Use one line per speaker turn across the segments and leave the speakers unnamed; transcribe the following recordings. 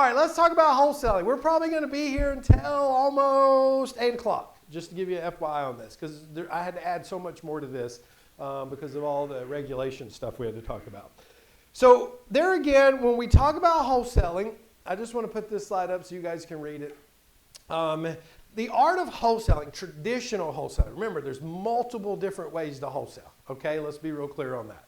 All right, let's talk about wholesaling. We're probably going to be here until almost 8 o'clock, just to give you an FYI on this, because I had to add so much more to this because of all the regulation stuff we had to talk about. So there again, when we talk about wholesaling, I just want to put this slide up so you guys can read it. The art of wholesaling, traditional wholesaling. Remember, there's multiple different ways to wholesale. Okay, let's be real clear on that.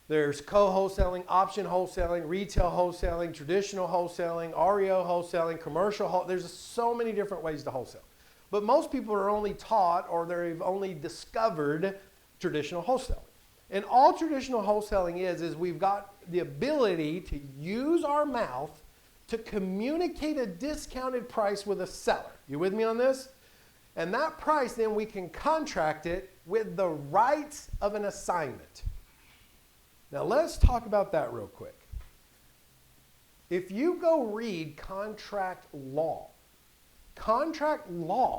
There's co-wholesaling, option wholesaling, retail wholesaling, traditional wholesaling, REO wholesaling, commercial. There's so many different ways to wholesale. But most people are only taught or they've only discovered traditional wholesaling. And all traditional wholesaling is we've got the ability to use our mouth to communicate a discounted price with a seller. You with me on this? And that price, then we can contract it with the rights of an assignment. Now let's talk about that real quick. If you go read contract law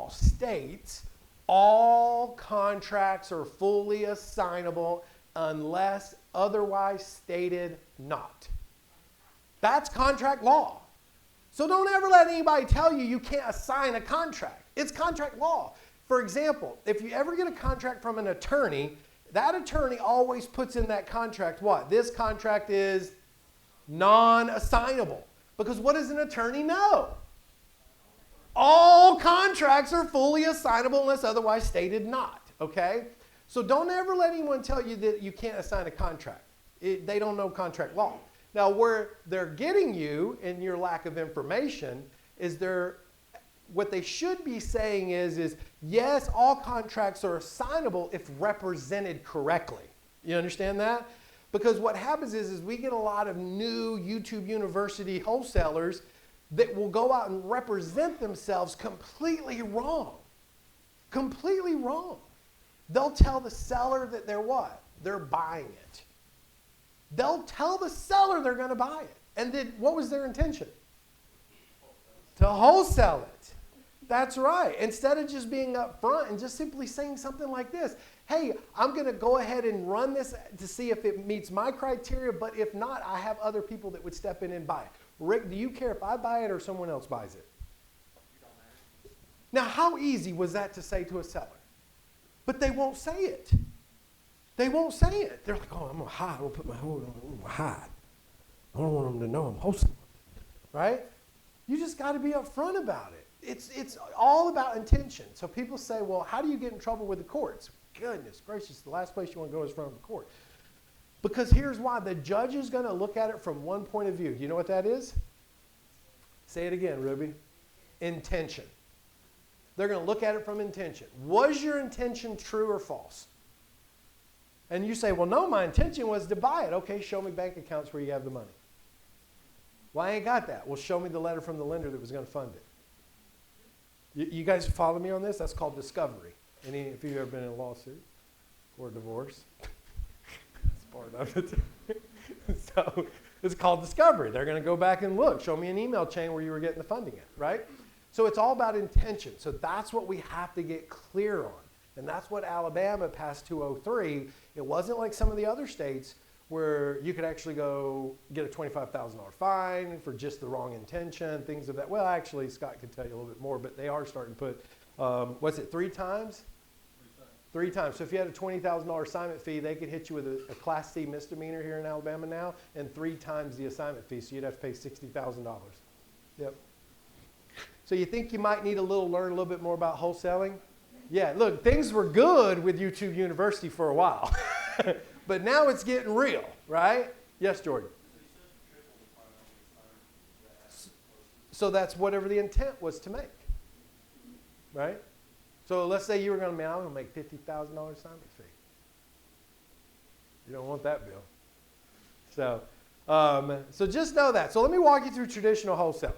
states all contracts are fully assignable unless otherwise stated not. That's contract law. So don't ever let anybody tell you you can't assign a contract. It's contract law. For example, if you ever get a contract from an attorney, that attorney always puts in that contract what? This contract is non-assignable. Because what does an attorney know? All contracts are fully assignable unless otherwise stated not. Okay? So don't ever let anyone tell you that you can't assign a contract. They don't know contract law. Now where they're getting you in your lack of information is what they should be saying is yes, all contracts are assignable if represented correctly. You understand that? Because what happens is we get a lot of new YouTube University wholesalers that will go out and represent themselves completely wrong. Completely wrong. They'll tell the seller that they're what? They're buying it. They'll tell the seller they're going to buy it. And then what was their intention? To wholesale it. That's right. Instead of just being up front and just simply saying something like this, hey, I'm going to go ahead and run this to see if it meets my criteria, but if not, I have other people that would step in and buy it. Rick, do you care if I buy it or someone else buys it? Now, how easy was that to say to a seller? But they won't say it. They won't say it. They're like, oh, I'm going to hide. I'm going to put my hood on. I'm going to hide. I don't want them to know I'm hosting. Right? You just got to be upfront about it. It's all about intention. So people say, well, how do you get in trouble with the courts? Goodness gracious, the last place you want to go is in front of the court. Because here's why. The judge is going to look at it from one point of view. You know what that is? Say it again, Ruby. Intention. They're going to look at it from intention. Was your intention true or false? And you say, well, no, my intention was to buy it. Okay, show me bank accounts where you have the money. Well, I ain't got that. Well, show me the letter from the lender that was going to fund it. You guys follow me on this? That's called discovery. If you've ever been in a lawsuit or a divorce, that's part of it. So it's called discovery. They're going to go back and look. Show me an email chain where you were getting the funding at, right? So it's all about intention. So that's what we have to get clear on. And that's what Alabama passed 203. It wasn't like some of the other states where you could actually go get a $25,000 fine for just the wrong intention, things of that. Well, actually, Scott could tell you a little bit more, but they are starting to put, what's it, 3 times? 3 times. So if you had a $20,000 assignment fee, they could hit you with a Class C misdemeanor here in Alabama now, and 3 times the assignment fee, so you'd have to pay $60,000. Yep. So you think you might need to learn a little bit more about wholesaling? Yeah, look, things were good with YouTube University for a while. But now it's getting real, right? Yes, Jordan. So that's whatever the intent was to make, right? So let's say you were going to, I'm going to make $50,000 assignment fee. You don't want that, Bill. So just know that. So let me walk you through traditional wholesaling.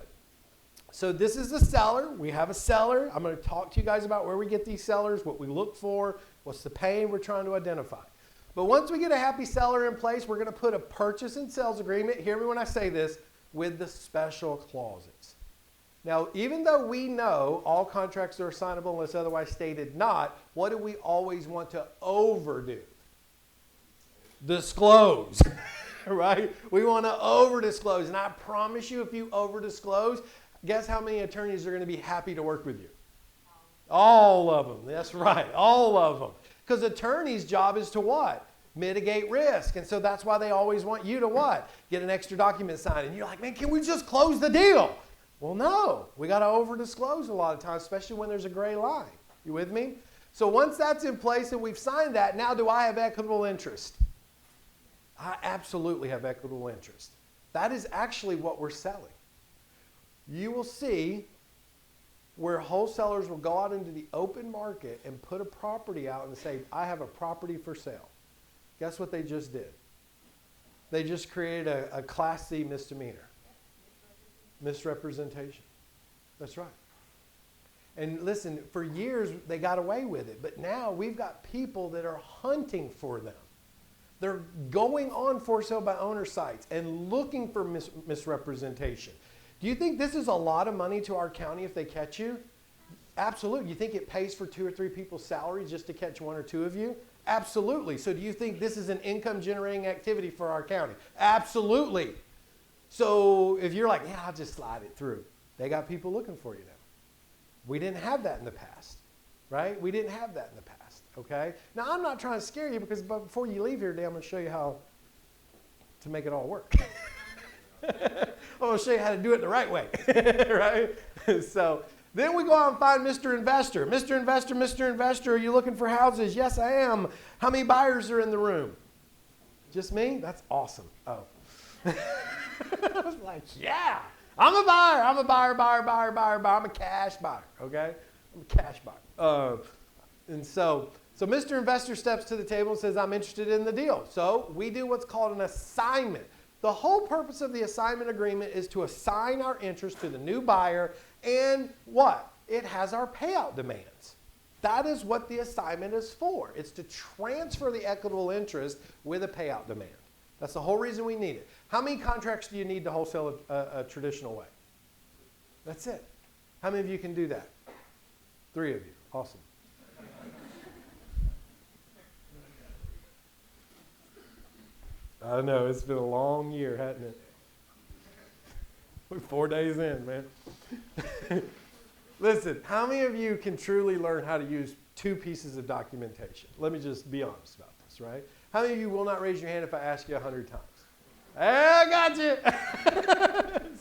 So this is the seller. We have a seller. I'm going to talk to you guys about where we get these sellers, what we look for, what's the pain we're trying to identify. But once we get a happy seller in place, we're going to put a purchase and sales agreement, hear me when I say this, with the special clauses. Now, even though we know all contracts are assignable unless otherwise stated not, what do we always want to overdo? Disclose. right? We want to over-disclose. And I promise you, if you over-disclose, guess how many attorneys are going to be happy to work with you? All of them. That's right. All of them. Because attorney's job is to what? Mitigate risk. And so that's why they always want you to what? Get an extra document signed. And you're like, man, can we just close the deal? Well, no. We got to over-disclose a lot of times, especially when there's a gray line. You with me? So once that's in place and we've signed that, now do I have equitable interest? I absolutely have equitable interest. That is actually what we're selling. You will see where wholesalers will go out into the open market and put a property out and say, I have a property for sale. Guess what they just did? They just created a Class C misdemeanor. Misrepresentation. That's right. And listen, for years they got away with it, but now we've got people that are hunting for them. They're going on for sale by owner sites and looking for misrepresentation. Do you think this is a lot of money to our county if they catch you? Absolutely. You think it pays for 2 or 3 people's salaries just to catch 1 or 2 of you? Absolutely. So do you think this is an income generating activity for our county? Absolutely. So if you're like, yeah, I'll just slide it through. They got people looking for you now. We didn't have that in the past, right? We didn't have that in the past, okay? Now, I'm not trying to scare you because before you leave here today, I'm going to show you how to make it all work. I'm going to show you how to do it the right way, right? So then we go out and find Mr. Investor. Mr. Investor, Mr. Investor, are you looking for houses? Yes, I am. How many buyers are in the room? Just me? That's awesome. Oh. I was like, yeah. I'm a buyer. I'm a buyer. I'm a cash buyer, okay? I'm a cash buyer. And so Mr. Investor steps to the table and says, I'm interested in the deal. So we do what's called an assignment. The whole purpose of the assignment agreement is to assign our interest to the new buyer, and what? It has our payout demands. That is what the assignment is for. It's to transfer the equitable interest with a payout demand. That's the whole reason we need it. How many contracts do you need to wholesale a traditional way? That's it. How many of you can do that? 3 of you. Awesome. I know, it's been a long year, hasn't it? We're 4 days in, man. Listen, how many of you can truly learn how to use 2 pieces of documentation? Let me just be honest about this, right? How many of you will not raise your hand if I ask you 100 times? Hey, I got you.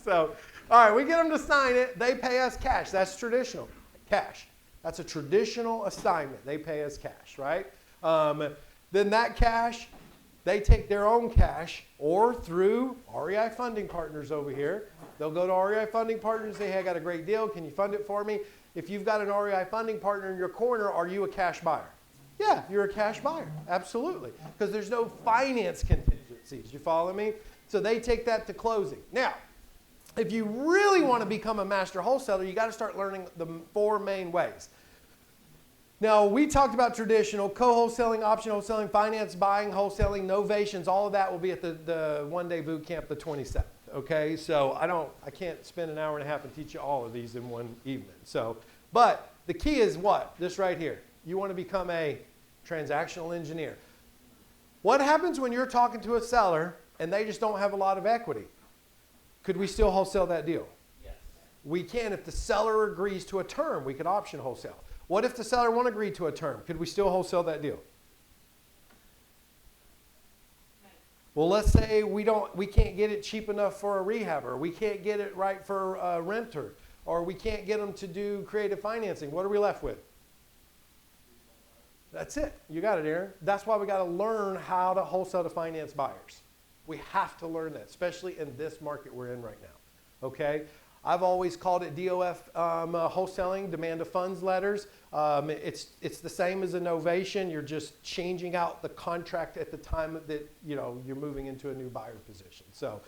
So, all right, we get them to sign it. They pay us cash. That's traditional. Cash. That's a traditional assignment. They pay us cash, right? Then that cash, they take their own cash or through REI Funding Partners over here. They'll go to REI Funding Partners and say, hey, I got a great deal. Can you fund it for me? If you've got an REI Funding Partner in your corner, are you a cash buyer? Yeah, you're a cash buyer. Absolutely. Because there's no finance contingencies. You follow me? So they take that to closing. Now, if you really want to become a master wholesaler, you got to start learning the 4 main ways. Now, we talked about traditional, co-wholesaling, option wholesaling, finance, buying, wholesaling, novations. All of that will be at the one-day boot camp, the 27th. Okay, so I can't spend an hour and a half and teach you all of these in one evening. So, but the key is what? This right here. You want to become a transactional engineer. What happens when you're talking to a seller and they just don't have a lot of equity? Could we still wholesale that deal? Yes. We can if the seller agrees to a term. We could option wholesale. What if the seller won't agree to a term? Could we still wholesale that deal? Well, let's say we can't get it cheap enough for a rehabber. We can't get it right for a renter. Or we can't get them to do creative financing. What are we left with? That's it. You got it, Aaron. That's why we got to learn how to wholesale to finance buyers. We have to learn that, especially in this market we're in right now. Okay? I've always called it DOF wholesaling, demand of funds letters. It's the same as a novation. You're just changing out the contract at the time that you're moving into a new buyer position. So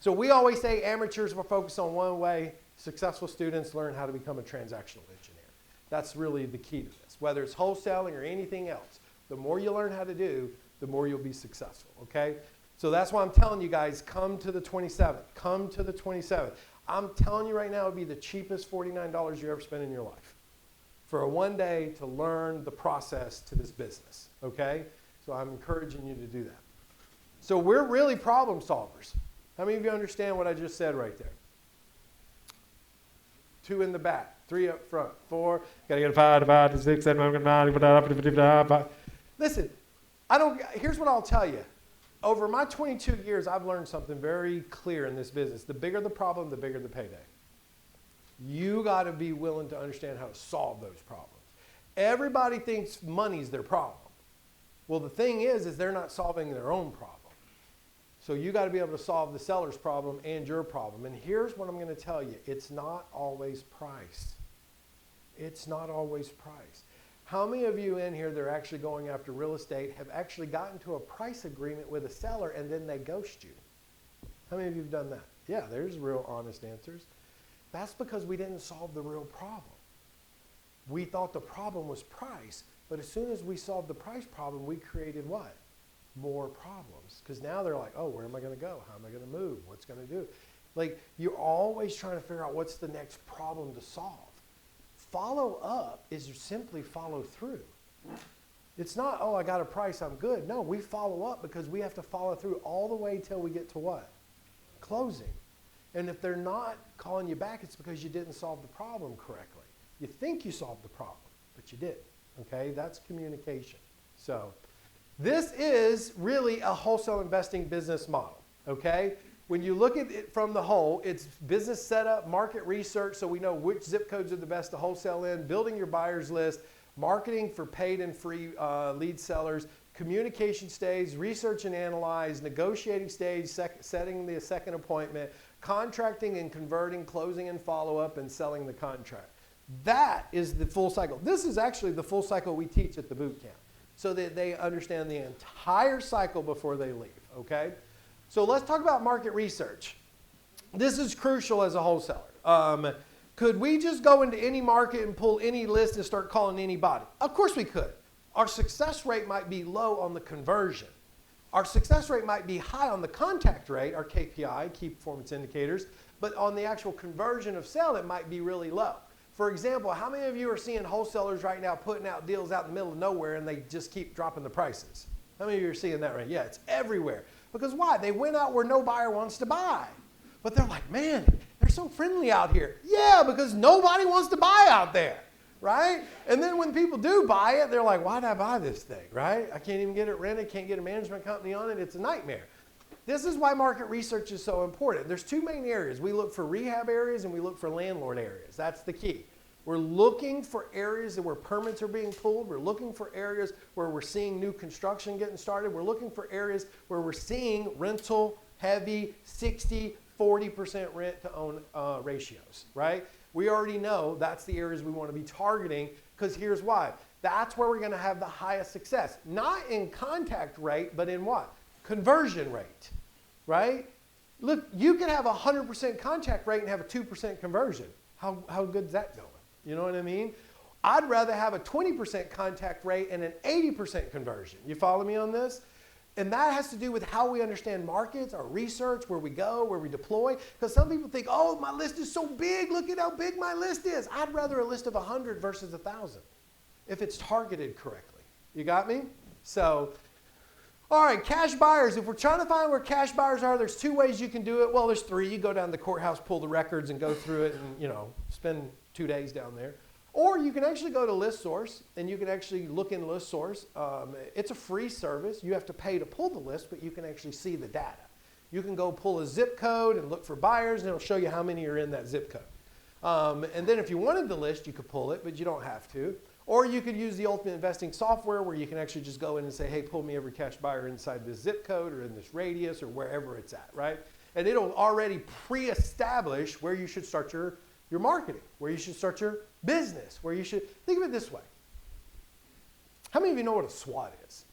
we always say amateurs will focus on one way. Successful students learn how to become a transactional engineer. That's really the key to this. Whether it's wholesaling or anything else, the more you learn how to do, the more you'll be successful. Okay? So that's why I'm telling you guys, come to the 27th. Come to the 27th. I'm telling you right now, it would be the cheapest $49 you ever spent in your life for a one day to learn the process to this business, okay? So I'm encouraging you to do that. So we're really problem solvers. How many of you understand what I just said right there? 2 in the back, 3 up front, 4. Got to get a 5, 5, 6, 7, 9. Listen, here's what I'll tell you. Over my 22 years, I've learned something very clear in this business. The bigger the problem, the bigger the payday. You got to be willing to understand how to solve those problems. Everybody thinks money's their problem. Well, the thing is they're not solving their own problem. So you got to be able to solve the seller's problem and your problem. And here's what I'm going to tell you. It's not always price. It's not always price. How many of you in here that are actually going after real estate have actually gotten to a price agreement with a seller and then they ghost you? How many of you have done that? Yeah, there's real honest answers. That's because we didn't solve the real problem. We thought the problem was price, but as soon as we solved the price problem, we created what? More problems. Because now they're like, oh, where am I going to go? How am I going to move? What's going to do? Like, you're always trying to figure out what's the next problem to solve. Follow up is simply follow through. It's not, oh, I got a price, I'm good. No, we follow up because we have to follow through all the way till we get to what? Closing. And if they're not calling you back, it's because you didn't solve the problem correctly. You think you solved the problem, but you didn't. Okay, that's communication. So this is really a wholesale investing business model. Okay, when you look at it from the whole, it's business setup, market research, so we know which zip codes are the best to wholesale in, building your buyers list, marketing for paid and free lead sellers, communication stage, research and analyze, negotiating stage, setting the second appointment, contracting and converting, closing and follow-up, and selling the contract. That is the full cycle. This is actually the full cycle we teach at the boot camp so that they understand the entire cycle before they leave, okay? So let's talk about market research. This is crucial as a wholesaler. Could we just go into any market and pull any list and start calling anybody? Of course we could. Our success rate might be low on the conversion. Our success rate might be high on the contact rate, our KPI, key performance indicators, but on the actual conversion of sale, it might be really low. For example, how many of you are seeing wholesalers right now putting out deals out in the middle of nowhere and they just keep dropping the prices? How many of you are seeing that right? Yeah, it's everywhere. Because why? They went out where no buyer wants to buy. But they're like, man, they're so friendly out here. Yeah, because nobody wants to buy out there, right? And then when people do buy it, they're like, why did I buy this thing, right? I can't even get it rented, can't get a management company on it. It's a nightmare. This is why market research is so important. There's 2 main areas. We look for rehab areas and we look for landlord areas. That's the key. We're looking for areas where permits are being pulled. We're looking for areas where we're seeing new construction getting started. We're looking for areas where we're seeing rental heavy 60, 40% rent to own ratios, right? We already know that's the areas we want to be targeting because here's why. That's where we're going to have the highest success. Not in contact rate, but in what? Conversion rate, right? Look, you can have a 100% contact rate and have a 2% conversion. How good's that going? You know what I mean? I'd rather have a 20% contact rate and an 80% conversion. You follow me on this? And that has to do with how we understand markets, our research, where we go, where we deploy. Because some people think, oh, my list is so big. Look at how big my list is. I'd rather a list of 100 versus 1,000 if it's targeted correctly. You got me? So, all right, cash buyers. If we're trying to find where cash buyers are, there's 2 ways you can do it. Well, there's 3. You go down to the courthouse, pull the records, and go through it and, spend 2 days down there. Or you can actually go to ListSource, and you can actually look in ListSource. It's a free service. You have to pay to pull the list, but you can actually see the data. You can go pull a zip code and look for buyers, and it'll show you how many are in that zip code. And then if you wanted the list, you could pull it, but you don't have to. Or you could use the Ultimate Investing software where you can actually just go in and say, hey, pull me every cash buyer inside this zip code or in this radius or wherever it's at, right? And it'll already pre-establish where you should start your marketing, where you should start your business, where you should, think of it this way. How many of you know what a SWOT is?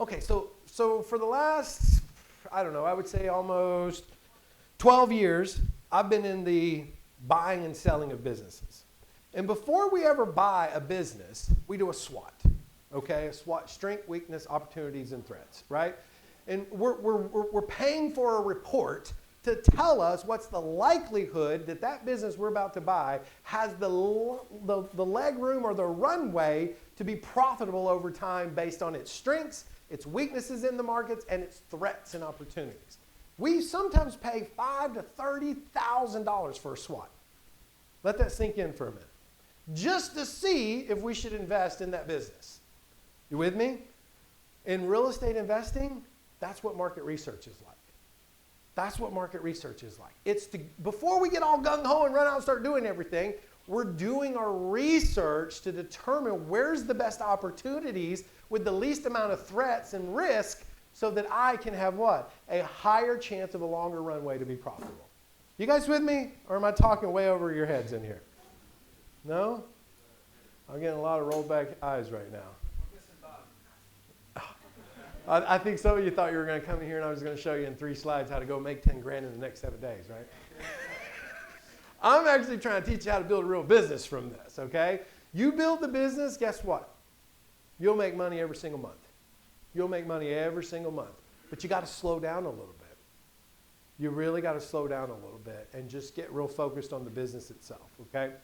Okay, so for the last, I don't know, I would say almost 12 years, I've been in the buying and selling of businesses. And before we ever buy a business, we do a SWOT, okay? A SWOT, strength, weakness, opportunities, and threats, right? And we're paying for a report to tell us what's the likelihood that that business we're about to buy has the leg room or the runway to be profitable over time based on its strengths, it's weaknesses in the markets, and it's threats and opportunities. We sometimes pay $5,000 to $30,000 for a SWOT. Let that sink in for a minute. Just to see if we should invest in that business. You with me? In real estate investing, that's what market research is like. That's what market research is like. Before we get all gung-ho and run out and start doing everything, we're doing our research to determine where's the best opportunities with the least amount of threats and risk so that I can have what? A higher chance of a longer runway to be profitable. You guys with me? Or am I talking way over your heads in here? No? I'm getting a lot of rolled back eyes right now. I think some of you thought you were going to come in here and I was going to show you in 3 slides how to go make 10 grand in the next 7 days, right? I'm actually trying to teach you how to build a real business from this, okay? You build the business, guess what? You'll make money every single month. You'll make money every single month. But you got to slow down a little bit. You really got to slow down a little bit and just get real focused on the business itself, okay?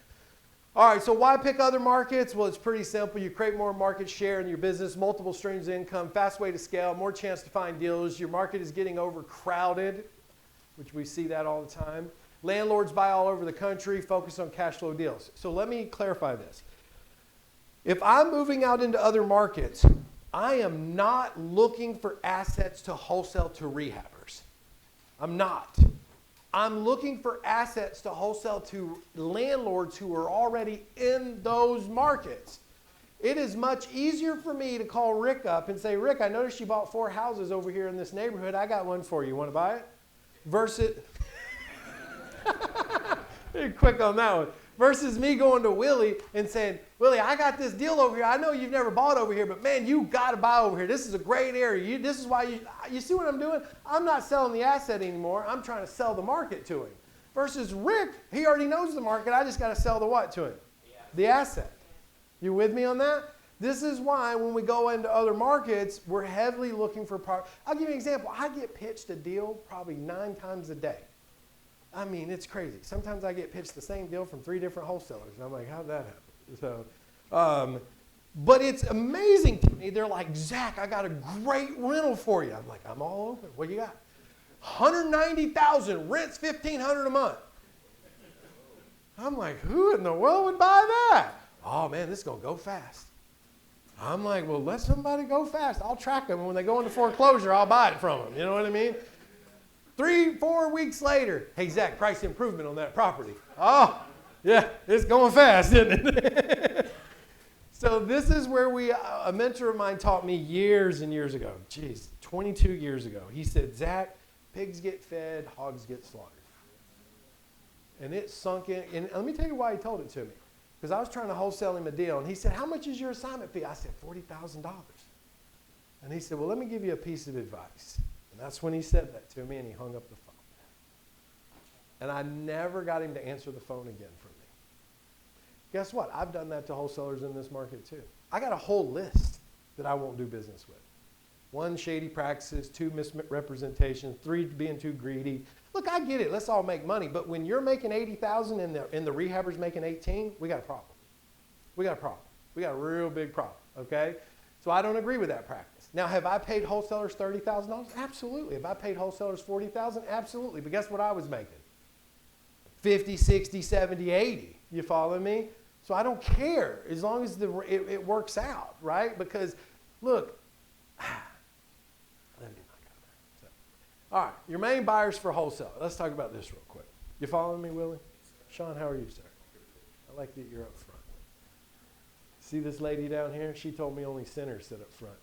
All right, so why pick other markets? Well, it's pretty simple. You create more market share in your business, multiple streams of income, fast way to scale, more chance to find deals. Your market is getting overcrowded, which we see that all the time. Landlords buy all over the country, focus on cash flow deals. So let me clarify this. If I'm moving out into other markets, I am not looking for assets to wholesale to rehabbers. I'm not. I'm looking for assets to wholesale to landlords who are already in those markets. It is much easier for me to call Rick up and say, Rick, I noticed you bought 4 houses over here in this neighborhood. I got one for you. Want to buy it? Versus, quick on that one. Versus me going to Willie and saying, Willie, I got this deal over here. I know you've never bought over here, but man, you got to buy over here. This is a great area. This is why you see what I'm doing? I'm not selling the asset anymore. I'm trying to sell the market to him. Versus Rick, he already knows the market. I just got to sell the what to him? The asset. You with me on that? This is why when we go into other markets, we're heavily looking for I'll give you an example. I get pitched a deal probably 9 times a day. I mean, it's crazy. Sometimes I get pitched the same deal from 3 different wholesalers. And I'm like, how'd that happen? So, but it's amazing to me. They're like, Zach, I got a great rental for you. I'm like, I'm all open. What do you got? $190,000, rents $1,500 a month. I'm like, who in the world would buy that? Oh, man, this is going to go fast. I'm like, well, let somebody go fast. I'll track them. And when they go into foreclosure, I'll buy it from them. You know what I mean? 3-4 weeks later, hey, Zach, price improvement on that property. Oh, yeah, it's going fast, isn't it? So this is where a mentor of mine taught me years and years ago. Geez, 22 years ago. He said, Zach, pigs get fed, hogs get slaughtered. And it sunk in. And let me tell you why he told it to me. Because I was trying to wholesale him a deal. And he said, how much is your assignment fee? I said, $40,000. And he said, well, let me give you a piece of advice. And that's when he said that to me, and he hung up the phone. And I never got him to answer the phone again from me. Guess what? I've done that to wholesalers in this market too. I got a whole list that I won't do business with. 1, shady practices. 2, misrepresentation. 3, being too greedy. Look, I get it. Let's all make money. But when you're making $80,000 and the rehabber's making $18,000, we got a problem. We got a problem. We got a real big problem, okay? So I don't agree with that practice. Now, have I paid wholesalers $30,000? Absolutely. Have I paid wholesalers $40,000? Absolutely. But guess what I was making? 50, 60, 70, 80. You follow me? So I don't care as long as it works out, right? Because, look, all right, your main buyers for wholesale. Let's talk about this real quick. You following me, Willie? Sean, how are you, sir? I like that you're up front. See this lady down here? She told me only sinners sit up front.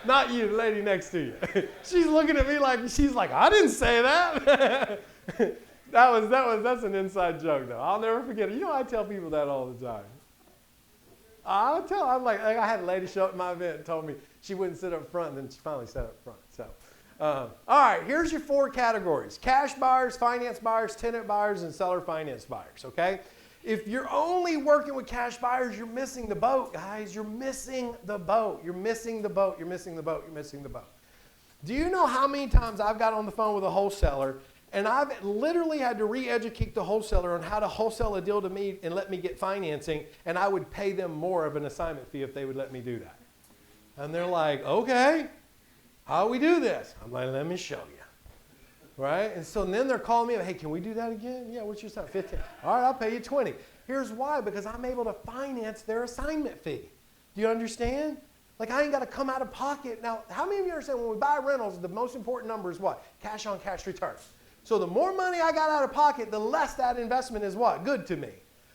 Not you, the lady next to you. She's looking at me like, I didn't say that. That's an inside joke, though. I'll never forget it. You know, I tell people that all the time. I'm like, I had a lady show up at my event and told me she wouldn't sit up front, and then she finally sat up front. So, all right, here's your 4 categories: cash buyers, finance buyers, tenant buyers, and seller finance buyers, okay? If you're only working with cash buyers, you're missing the boat, guys. You're missing the boat. You're missing the boat. You're missing the boat. You're missing the boat. Do you know how many times I've got on the phone with a wholesaler And I've literally had to re-educate the wholesaler on how to wholesale a deal to me and let me get financing, and I would pay them more of an assignment fee if they would let me do that. And they're like, okay, how do we do this? I'm like, let me show you. Right? And so then they're calling me, hey, can we do that again? Yeah, what's your assignment? 15. All right, I'll pay you 20. Here's why, because I'm able to finance their assignment fee. Do you understand? Like, I ain't got to come out of pocket. Now, how many of you understand when we buy rentals, the most important number is what? Cash on cash return. So the more money I got out of pocket, the less that investment is what? Good to me.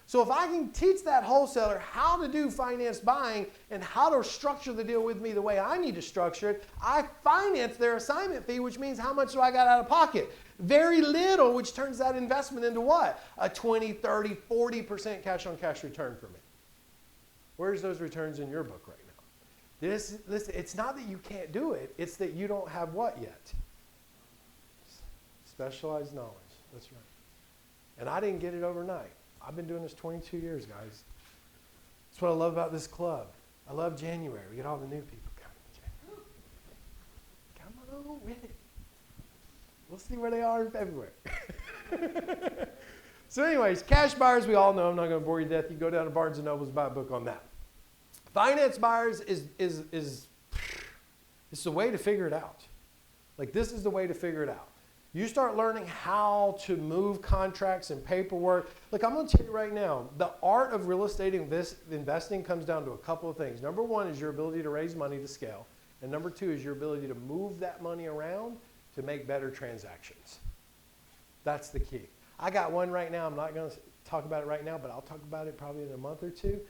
So if I can teach that wholesaler how to do finance buying and how to structure the deal with me the way I need to structure it, I finance their assignment fee, which means how much do I got out of pocket? Very little, which turns that investment into what? A 20, 30, 40% cash on cash return for me. Where's those returns in your book right now? Listen, it's not that you can't do it. It's that you don't have what yet? Specialized knowledge. That's right. And I didn't get it overnight. I've been doing this 22 years, guys. That's what I love about this club. I love January. We get all the new people coming. Come on with it. We'll see where they are in February. So anyways, cash buyers, we all know. I'm not going to bore you to death. You go down to Barnes & Noble's, buy a book on that. Finance buyers is the way to figure it out. Like, this is the way to figure it out. You start learning how to move contracts and paperwork. Look, I'm going to tell you right now, the art of real estate investing comes down to a couple of things. Number one is your ability to raise money to scale. And number two is your ability to move that money around to make better transactions. That's the key. I got one right now. I'm not going to talk about it right now, but I'll talk about it probably in a month or two.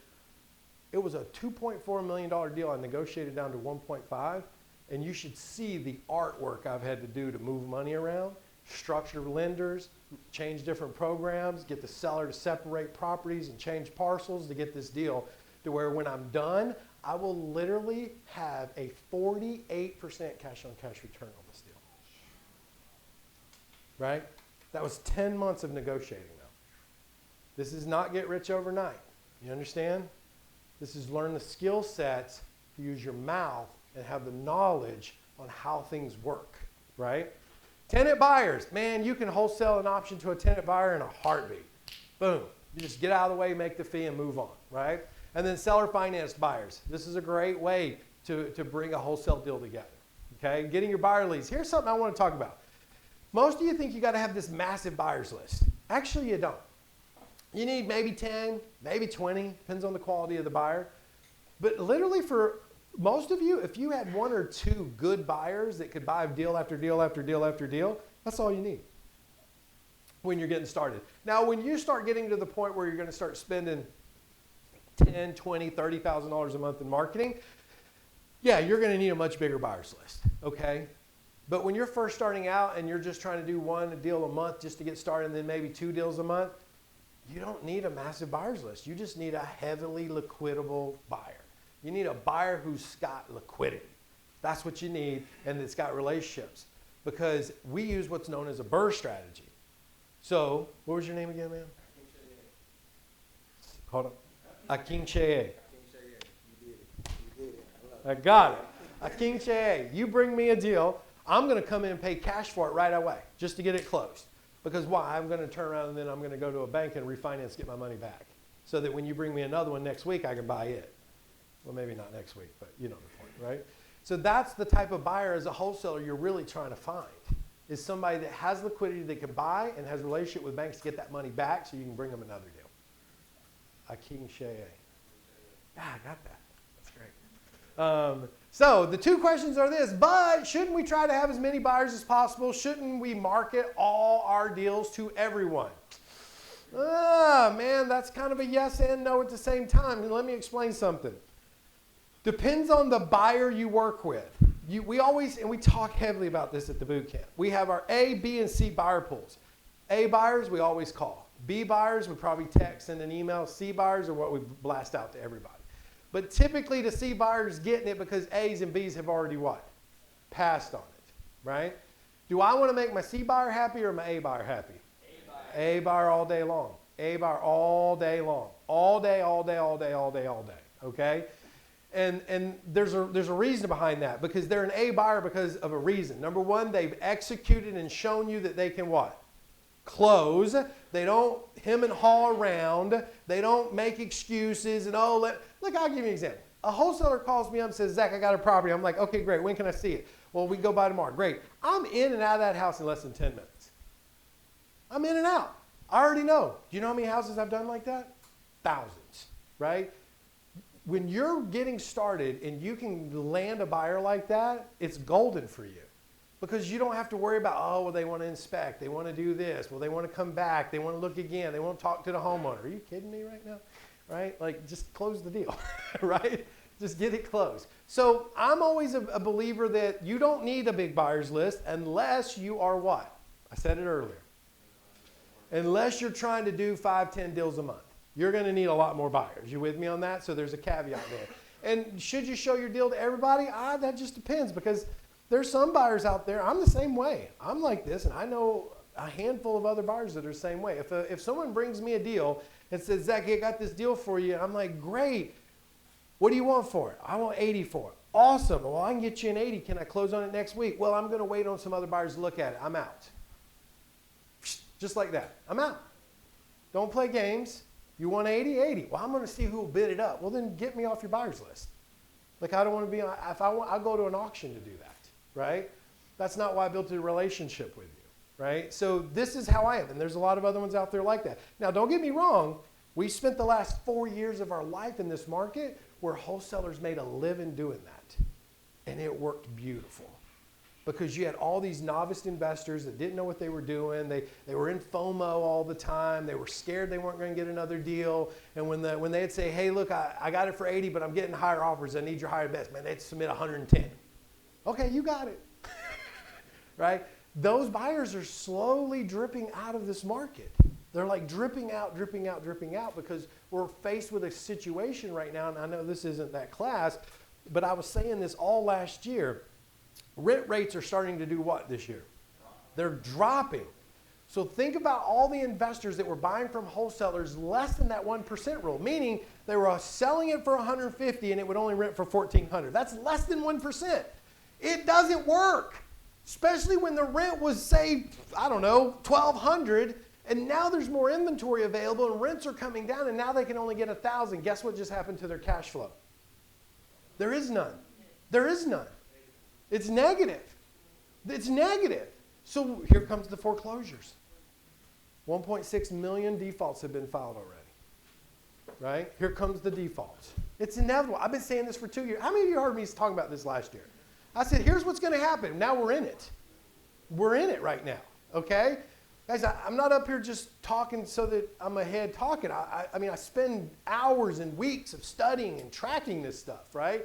It was a $2.4 million deal. I negotiated down to 1.5. And you should see the artwork I've had to do to move money around, structure lenders, change different programs, get the seller to separate properties and change parcels to get this deal to where when I'm done, I will literally have a 48% cash on cash return on this deal. Right? That was 10 months of negotiating though. This is not get rich overnight. You understand? This is learn the skill sets to use your mouth and have the knowledge on how things work, right? Tenant buyers, man, you can wholesale an option to a tenant buyer in a heartbeat. Boom. You just get out of the way, make the fee, and move on, right? And then seller financed buyers. This is a great way to bring a wholesale deal together, okay? Getting your buyer leads. Here's something I want to talk about. Most of you think you got to have this massive buyers list. Actually, you don't. You need maybe 10, maybe 20, depends on the quality of the buyer. But literally for most of you, if you had one or two good buyers that could buy deal after deal after deal after deal, that's all you need when you're getting started. Now, when you start getting to the point where you're going to start spending $10,000, $20,000, $30,000 a month in marketing, yeah, you're going to need a much bigger buyers list, okay? But when you're first starting out and you're just trying to do one deal a month just to get started and then maybe 2 deals a month, you don't need a massive buyers list. You just need a heavily liquidable buyer. You need a buyer who's got liquidity. That's what you need, and it's got relationships. Because we use what's known as a BRRRR strategy. So, what was your name again, man? Hold on. Aking Cheye. I got it. Aking Cheye. You bring me a deal, I'm going to come in and pay cash for it right away, just to get it closed. Because why? I'm going to turn around and then I'm going to go to a bank and refinance, get my money back. So that when you bring me another one next week, I can buy it. Well, maybe not next week, but you know the point, right? So that's the type of buyer as a wholesaler you're really trying to find, is somebody that has liquidity that can buy and has a relationship with banks to get that money back so you can bring them another deal. Aking Cheye. Yeah, I got that. That's great. So the 2 questions are this, but shouldn't we try to have as many buyers as possible? Shouldn't we market all our deals to everyone? Man, that's kind of a yes and no at the same time. And let me explain something. Depends on the buyer you work with. We always, and we talk heavily about this at the boot camp. We have our A, B, and C buyer pools. A buyers, we always call. B buyers, we probably text, send an email. C buyers are what we blast out to everybody. But typically the C buyers getting it because A's and B's have already what? Passed on it, right? Do I want to make my C buyer happy or my A buyer happy? A buyer. A buyer all day long. A buyer all day long. All day, all day, all day, all day, all day, okay? And there's a reason behind that, because they're an A buyer because of a reason. Number one, they've executed and shown you that they can what? Close. They don't hem and haw around. They don't make excuses and look, I'll give you an example. A wholesaler calls me up and says, Zach, I got a property. I'm like, okay, great. When can I see it? Well, we can go by tomorrow. Great. I'm in and out of that house in less than 10 minutes. I'm in and out. I already know. Do you know how many houses I've done like that? Thousands, right? When you're getting started and you can land a buyer like that, it's golden for you, because you don't have to worry about, well, they want to inspect, they want to do this, well, they want to come back, they want to look again, they want to talk to the homeowner. Are you kidding me right now? Right? Like, just close the deal, right? Just get it closed. So I'm always a believer that you don't need a big buyer's list unless you are what? I said it earlier. Unless you're trying to do 5, 10 deals a month. You're going to need a lot more buyers. You with me on that? So there's a caveat there. And should you show your deal to everybody? That just depends, because there's some buyers out there. I'm the same way. I'm like this, and I know a handful of other buyers that are the same way. If someone brings me a deal and says, Zach, I got this deal for you, I'm like, great. What do you want for it? I want 80 for it. Awesome. Well, I can get you an 80. Can I close on it next week? Well, I'm going to wait on some other buyers to look at it. I'm out. Just like that. I'm out. Don't play games. You want 80? 80. Well, I'm going to see who will bid it up. Well, then get me off your buyer's list. Like, I don't want to be on, if I want, I'll go to an auction to do that, right? That's not why I built a relationship with you, right? So this is how I am, and there's a lot of other ones out there like that. Now, don't get me wrong. We spent the last 4 years of our life in this market where wholesalers made a living doing that, and it worked beautiful. Because you had all these novice investors that didn't know what they were doing. They were in FOMO all the time. They were scared they weren't going to get another deal. And when they'd say, hey, look, I got it for 80, but I'm getting higher offers. I need your higher best. Man, they'd submit 110. Okay, you got it. Right? Those buyers are slowly dripping out of this market. They're like dripping out, dripping out, dripping out, because we're faced with a situation right now, and I know this isn't that class, but I was saying this all last year. Rent rates are starting to do what this year? They're dropping. So think about all the investors that were buying from wholesalers less than that 1% rule, meaning they were selling it for $150 and it would only rent for $1,400. That's less than 1%. It doesn't work, especially when the rent was, say, I don't know, $1,200, and now there's more inventory available and rents are coming down, and now they can only get $1,000. Guess what just happened to their cash flow? There is none. There is none. It's negative. It's negative. So here comes the foreclosures. 1.6 million defaults have been filed already. Right? Here comes the defaults. It's inevitable. I've been saying this for 2 years. How many of you heard me talking about this last year? I said, here's what's going to happen. Now we're in it. We're in it right now. Okay? Guys, I'm not up here just talking so that I'm ahead talking. I mean, I spend hours and weeks of studying and tracking this stuff, right?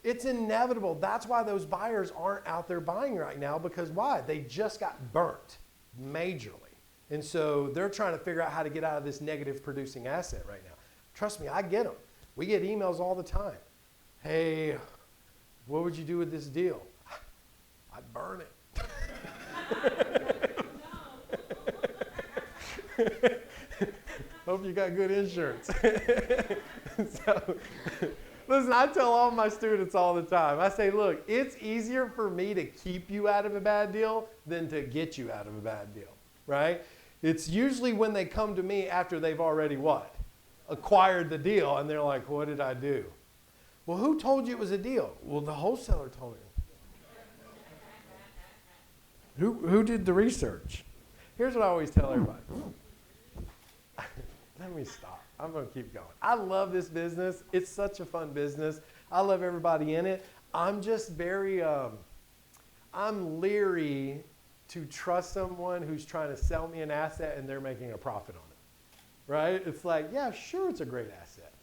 It's inevitable. That's why those buyers aren't out there buying right now, because why? They just got burnt majorly. And so they're trying to figure out how to get out of this negative producing asset right now. Trust me, I get them. We get emails all the time. Hey, what would you do with this deal? I'd burn it. Hope you got good insurance. So, listen, I tell all my students all the time, I say, look, it's easier for me to keep you out of a bad deal than to get you out of a bad deal, right? It's usually when they come to me after they've already what? Acquired the deal, and they're like, what did I do? Well, who told you it was a deal? Well, the wholesaler told me. Who did the research? Here's what I always tell everybody. Let me stop. I'm going to keep going. I love this business. It's such a fun business. I love everybody in it. I'm just very, I'm leery to trust someone who's trying to sell me an asset and they're making a profit on it, right? It's like, yeah, sure, it's a great asset.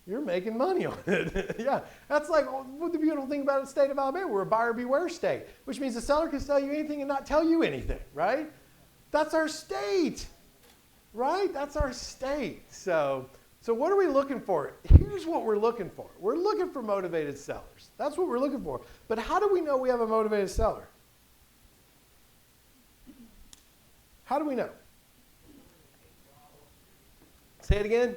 You're making money on it. Yeah, that's like what the beautiful thing about the state of Alabama. We're a buyer beware state, which means the seller can sell you anything and not tell you anything, right? That's our state. Right? That's our state. So what are we looking for? Here's what we're looking for. We're looking for motivated sellers. That's what we're looking for. But how do we know we have a motivated seller? How do we know? Say it again.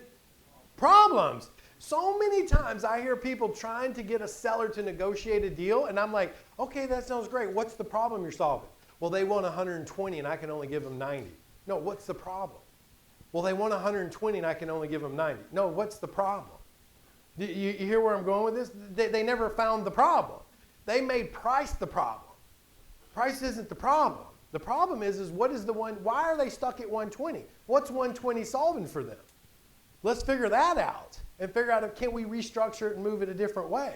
Problems. So many times I hear people trying to get a seller to negotiate a deal, and I'm like, okay, that sounds great. What's the problem you're solving? Well, they want 120 and I can only give them 90. No, what's the problem? Well, they want 120 and I can only give them 90. No, what's the problem? You hear where I'm going with this? They never found the problem. They made price the problem. Price isn't the problem. The problem is what is the one, why are they stuck at 120? What's 120 solving for them? Let's figure that out and figure out can we restructure it and move it a different way.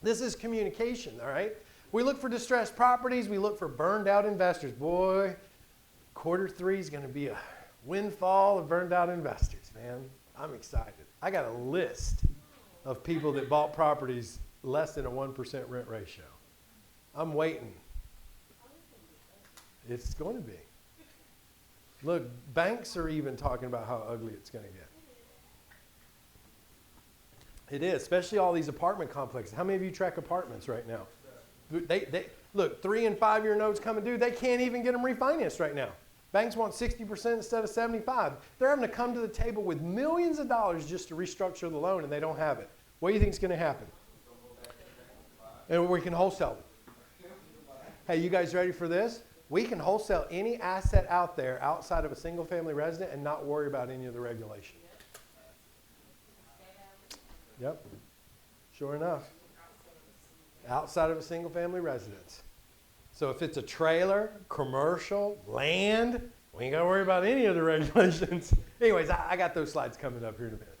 This is communication, all right? We look for distressed properties. We look for burned out investors. Boy, Q3 is going to be a windfall of burned out investors, man. I'm excited. I got a list of people that bought properties less than a 1% rent ratio. I'm waiting. It's going to be. Look, banks are even talking about how ugly it's going to get. It is, especially all these apartment complexes. How many of you track apartments right now? They look, 3 and 5 year notes coming due. They can't even get them refinanced right now. Banks want 60% instead of 75%. They're having to come to the table with millions of dollars just to restructure the loan, and they don't have it. What do you think is going to happen? And we can wholesale it. Hey, you guys ready for this? We can wholesale any asset out there outside of a single-family resident and not worry about any of the regulation. Yep. Sure enough. Outside of a single-family residence. So if it's a trailer, commercial, land, we ain't got to worry about any of the regulations. Anyways, I got those slides coming up here in a minute.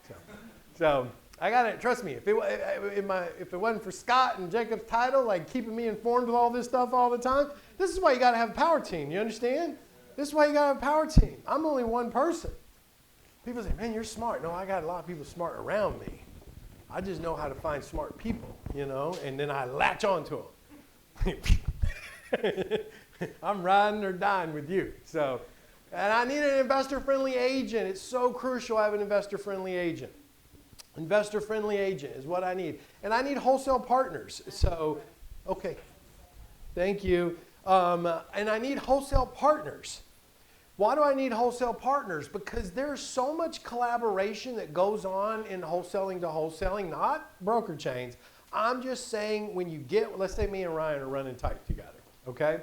So I got it. Trust me, if it wasn't for Scott and Jacob's title, like keeping me informed with all this stuff all the time, this is why you got to have a power team. You understand? This is why you got to have a power team. I'm only one person. People say, man, you're smart. No, I got a lot of people smart around me. I just know how to find smart people, you know, and then I latch onto them. I'm riding or dying with you. So, and I need an investor-friendly agent. It's so crucial I have an investor-friendly agent. Investor-friendly agent is what I need. And I need wholesale partners. So, okay, thank you. And I need wholesale partners. Why do I need wholesale partners? Because there's so much collaboration that goes on in wholesaling to wholesaling, not broker chains. I'm just saying when you get, let's say me and Ryan are running tight together, okay?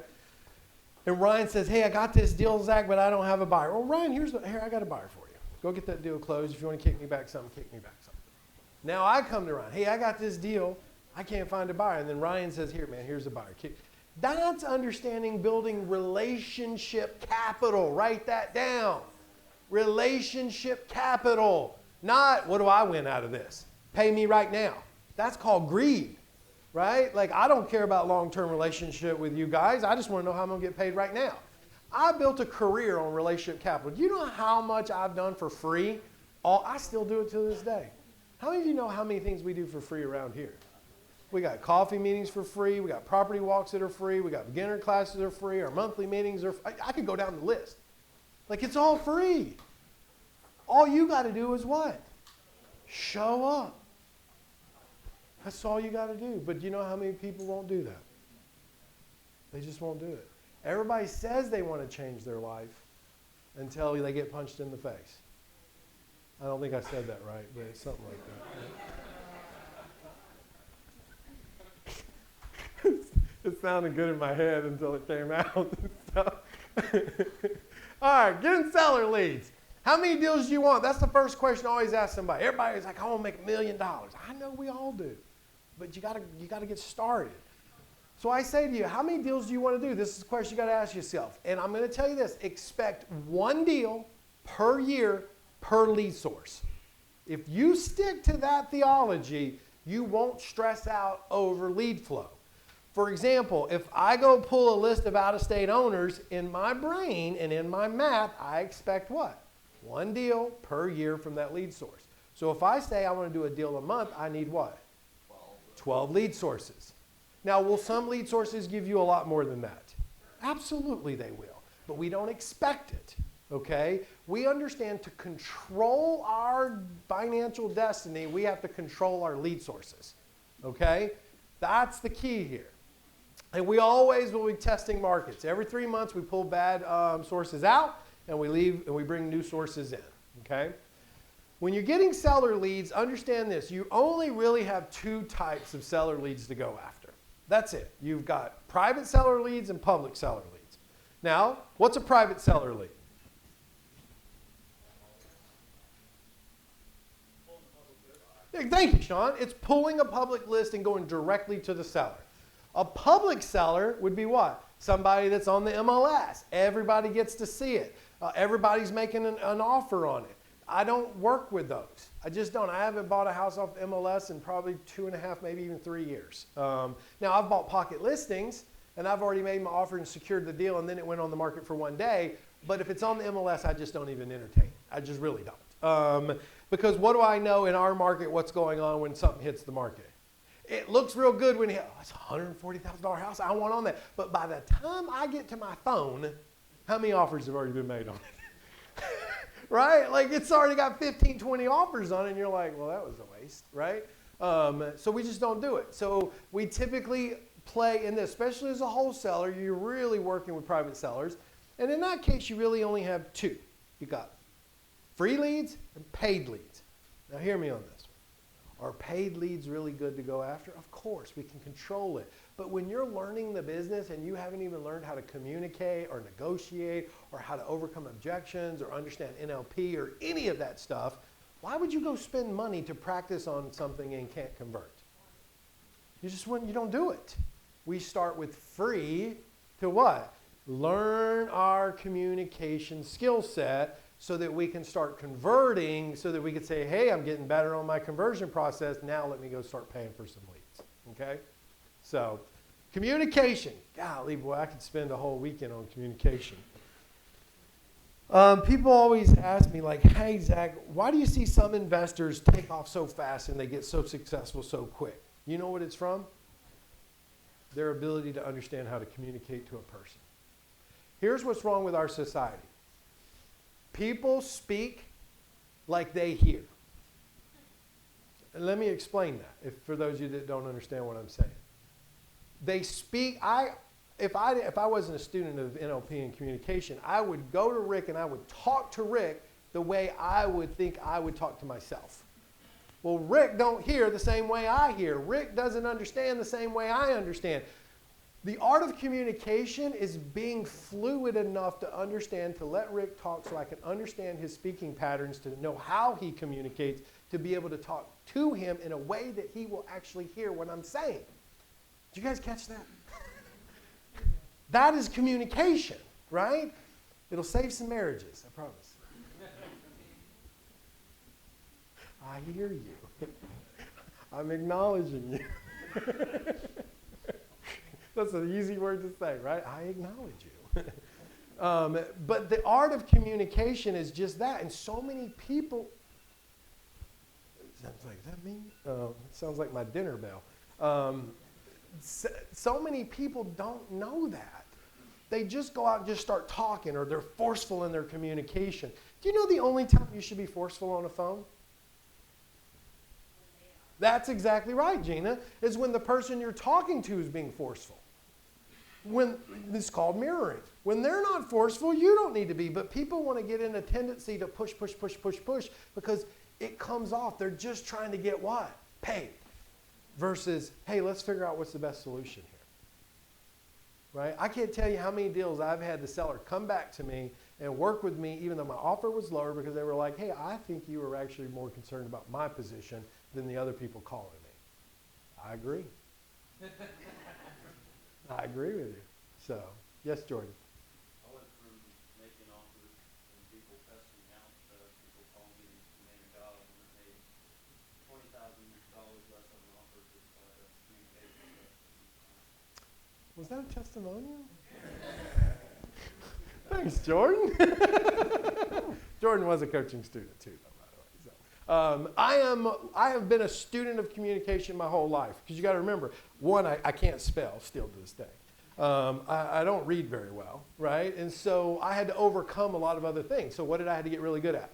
And Ryan says, hey, I got this deal, Zach, but I don't have a buyer. Well, Ryan, here, I got a buyer for you. Go get that deal closed. If you want to kick me back something, kick me back something. Now I come to Ryan, hey, I got this deal. I can't find a buyer. And then Ryan says, here, man, here's a buyer. That's understanding building relationship capital. Write that down. Relationship capital. Not, what do I win out of this? Pay me right now. That's called greed, right? Like, I don't care about long-term relationship with you guys. I just want to know how I'm going to get paid right now. I built a career on relationship capital. Do you know how much I've done for free? I still do it to this day. How many of you know how many things we do for free around here? We got coffee meetings for free. We got property walks that are free. We got beginner classes that are free. Our monthly meetings are free. I could go down the list. Like, it's all free. All you got to do is what? Show up. That's all you got to do. But you know how many people won't do that? They just won't do it. Everybody says they want to change their life until they get punched in the face. I don't think I said that right, but it's something like that. It sounded good in my head until it came out. So, all right, getting seller leads. How many deals do you want? That's the first question I always ask somebody. Everybody's like, I want to make $1 million. I know we all do, but you gotta get started. So I say to you, how many deals do you want to do? This is the question you got to ask yourself. And I'm going to tell you this: expect 1 deal per year per lead source. If you stick to that theology, you won't stress out over lead flow. For example, if I go pull a list of out-of-state owners, in my brain and in my math, I expect what? 1 deal per year from that lead source. So if I say I want to do a deal a month, I need what? 12 lead sources. Now, will some lead sources give you a lot more than that? Absolutely they will, but we don't expect it, okay? We understand to control our financial destiny, we have to control our lead sources, okay? That's the key here. And we always will be testing markets. Every 3 months, we pull bad sources out, and we bring new sources in, okay? When you're getting seller leads, understand this. You only really have two types of seller leads to go after. That's it. You've got private seller leads and public seller leads. Now, what's a private seller lead? Yeah, thank you, Sean. It's pulling a public list and going directly to the seller. A public seller would be what? Somebody that's on the MLS. Everybody gets to see it. Everybody's making an offer on it. I don't work with those. I just don't. I haven't bought a house off MLS in probably 2.5, maybe even 3 years. Now, I've bought pocket listings, and I've already made my offer and secured the deal, and then it went on the market for one day. But if it's on the MLS, I just don't even entertain it. I just really don't. Because what do I know in our market what's going on when something hits the market? It looks real good when it's a $140,000 house. I want on that. But by the time I get to my phone, how many offers have already been made on it? Right? Like it's already got 15, 20 offers on it, and you're like, well, that was a waste, right? So we just don't do it. So we typically play in this, especially as a wholesaler, you're really working with private sellers. And in that case, you really only have two. You got free leads and paid leads. Now hear me on this one. Are paid leads really good to go after? Of course, we can control it. But when you're learning the business and you haven't even learned how to communicate or negotiate or how to overcome objections or understand NLP or any of that stuff, why would you go spend money to practice on something and can't convert? You don't do it. We start with free to what? Learn our communication skill set so that we can start converting, so that we can say, hey, I'm getting better on my conversion process. Now let me go start paying for some leads, okay? So communication. Golly, boy, I could spend a whole weekend on communication. People always ask me like, hey, Zach, why do you see some investors take off so fast and they get so successful so quick? You know what it's from? Their ability to understand how to communicate to a person. Here's what's wrong with our society. People speak like they hear. And let me explain that, for those of you that don't understand what I'm saying. They speak, if I wasn't a student of NLP and communication, I would go to Rick and I would talk to Rick the way I would think I would talk to myself. Well, Rick don't hear the same way I hear. Rick doesn't understand the same way I understand. The art of communication is being fluid enough to understand, to let Rick talk so I can understand his speaking patterns, to know how he communicates, to be able to talk to him in a way that he will actually hear what I'm saying. Did you guys catch that? That is communication, right? It'll save some marriages, I promise. I hear you. I'm acknowledging you. That's an easy word to say, right? I acknowledge you. But the art of communication is just that. And so many people, sounds like, is that me? It sounds like my dinner bell. So many people don't know that. They just go out and just start talking, or they're forceful in their communication. Do you know the only time you should be forceful on a phone? That's exactly right, Gina, is when the person you're talking to is being forceful. When it's called mirroring. When they're not forceful, you don't need to be. But people want to get in a tendency to push because it comes off. They're just trying to get what? Paid. Versus, hey, let's figure out what's the best solution here. Right? I can't tell you how many deals I've had the seller come back to me and work with me even though my offer was lower because they were like, hey, I think you were actually more concerned about my position than the other people calling me. I agree. I agree with you. So, yes, Jordan.
I went from making offers and people cussing out to people calling me to make a job and I made $20,000 less of an offer just by the communication.
Was that a testimonial? Thanks, Jordan. Jordan was a coaching student too, though, by the way. So, I have been a student of communication my whole life because you got to remember, one, I can't spell still to this day. I don't read very well, right? And so I had to overcome a lot of other things. So what did I have to get really good at?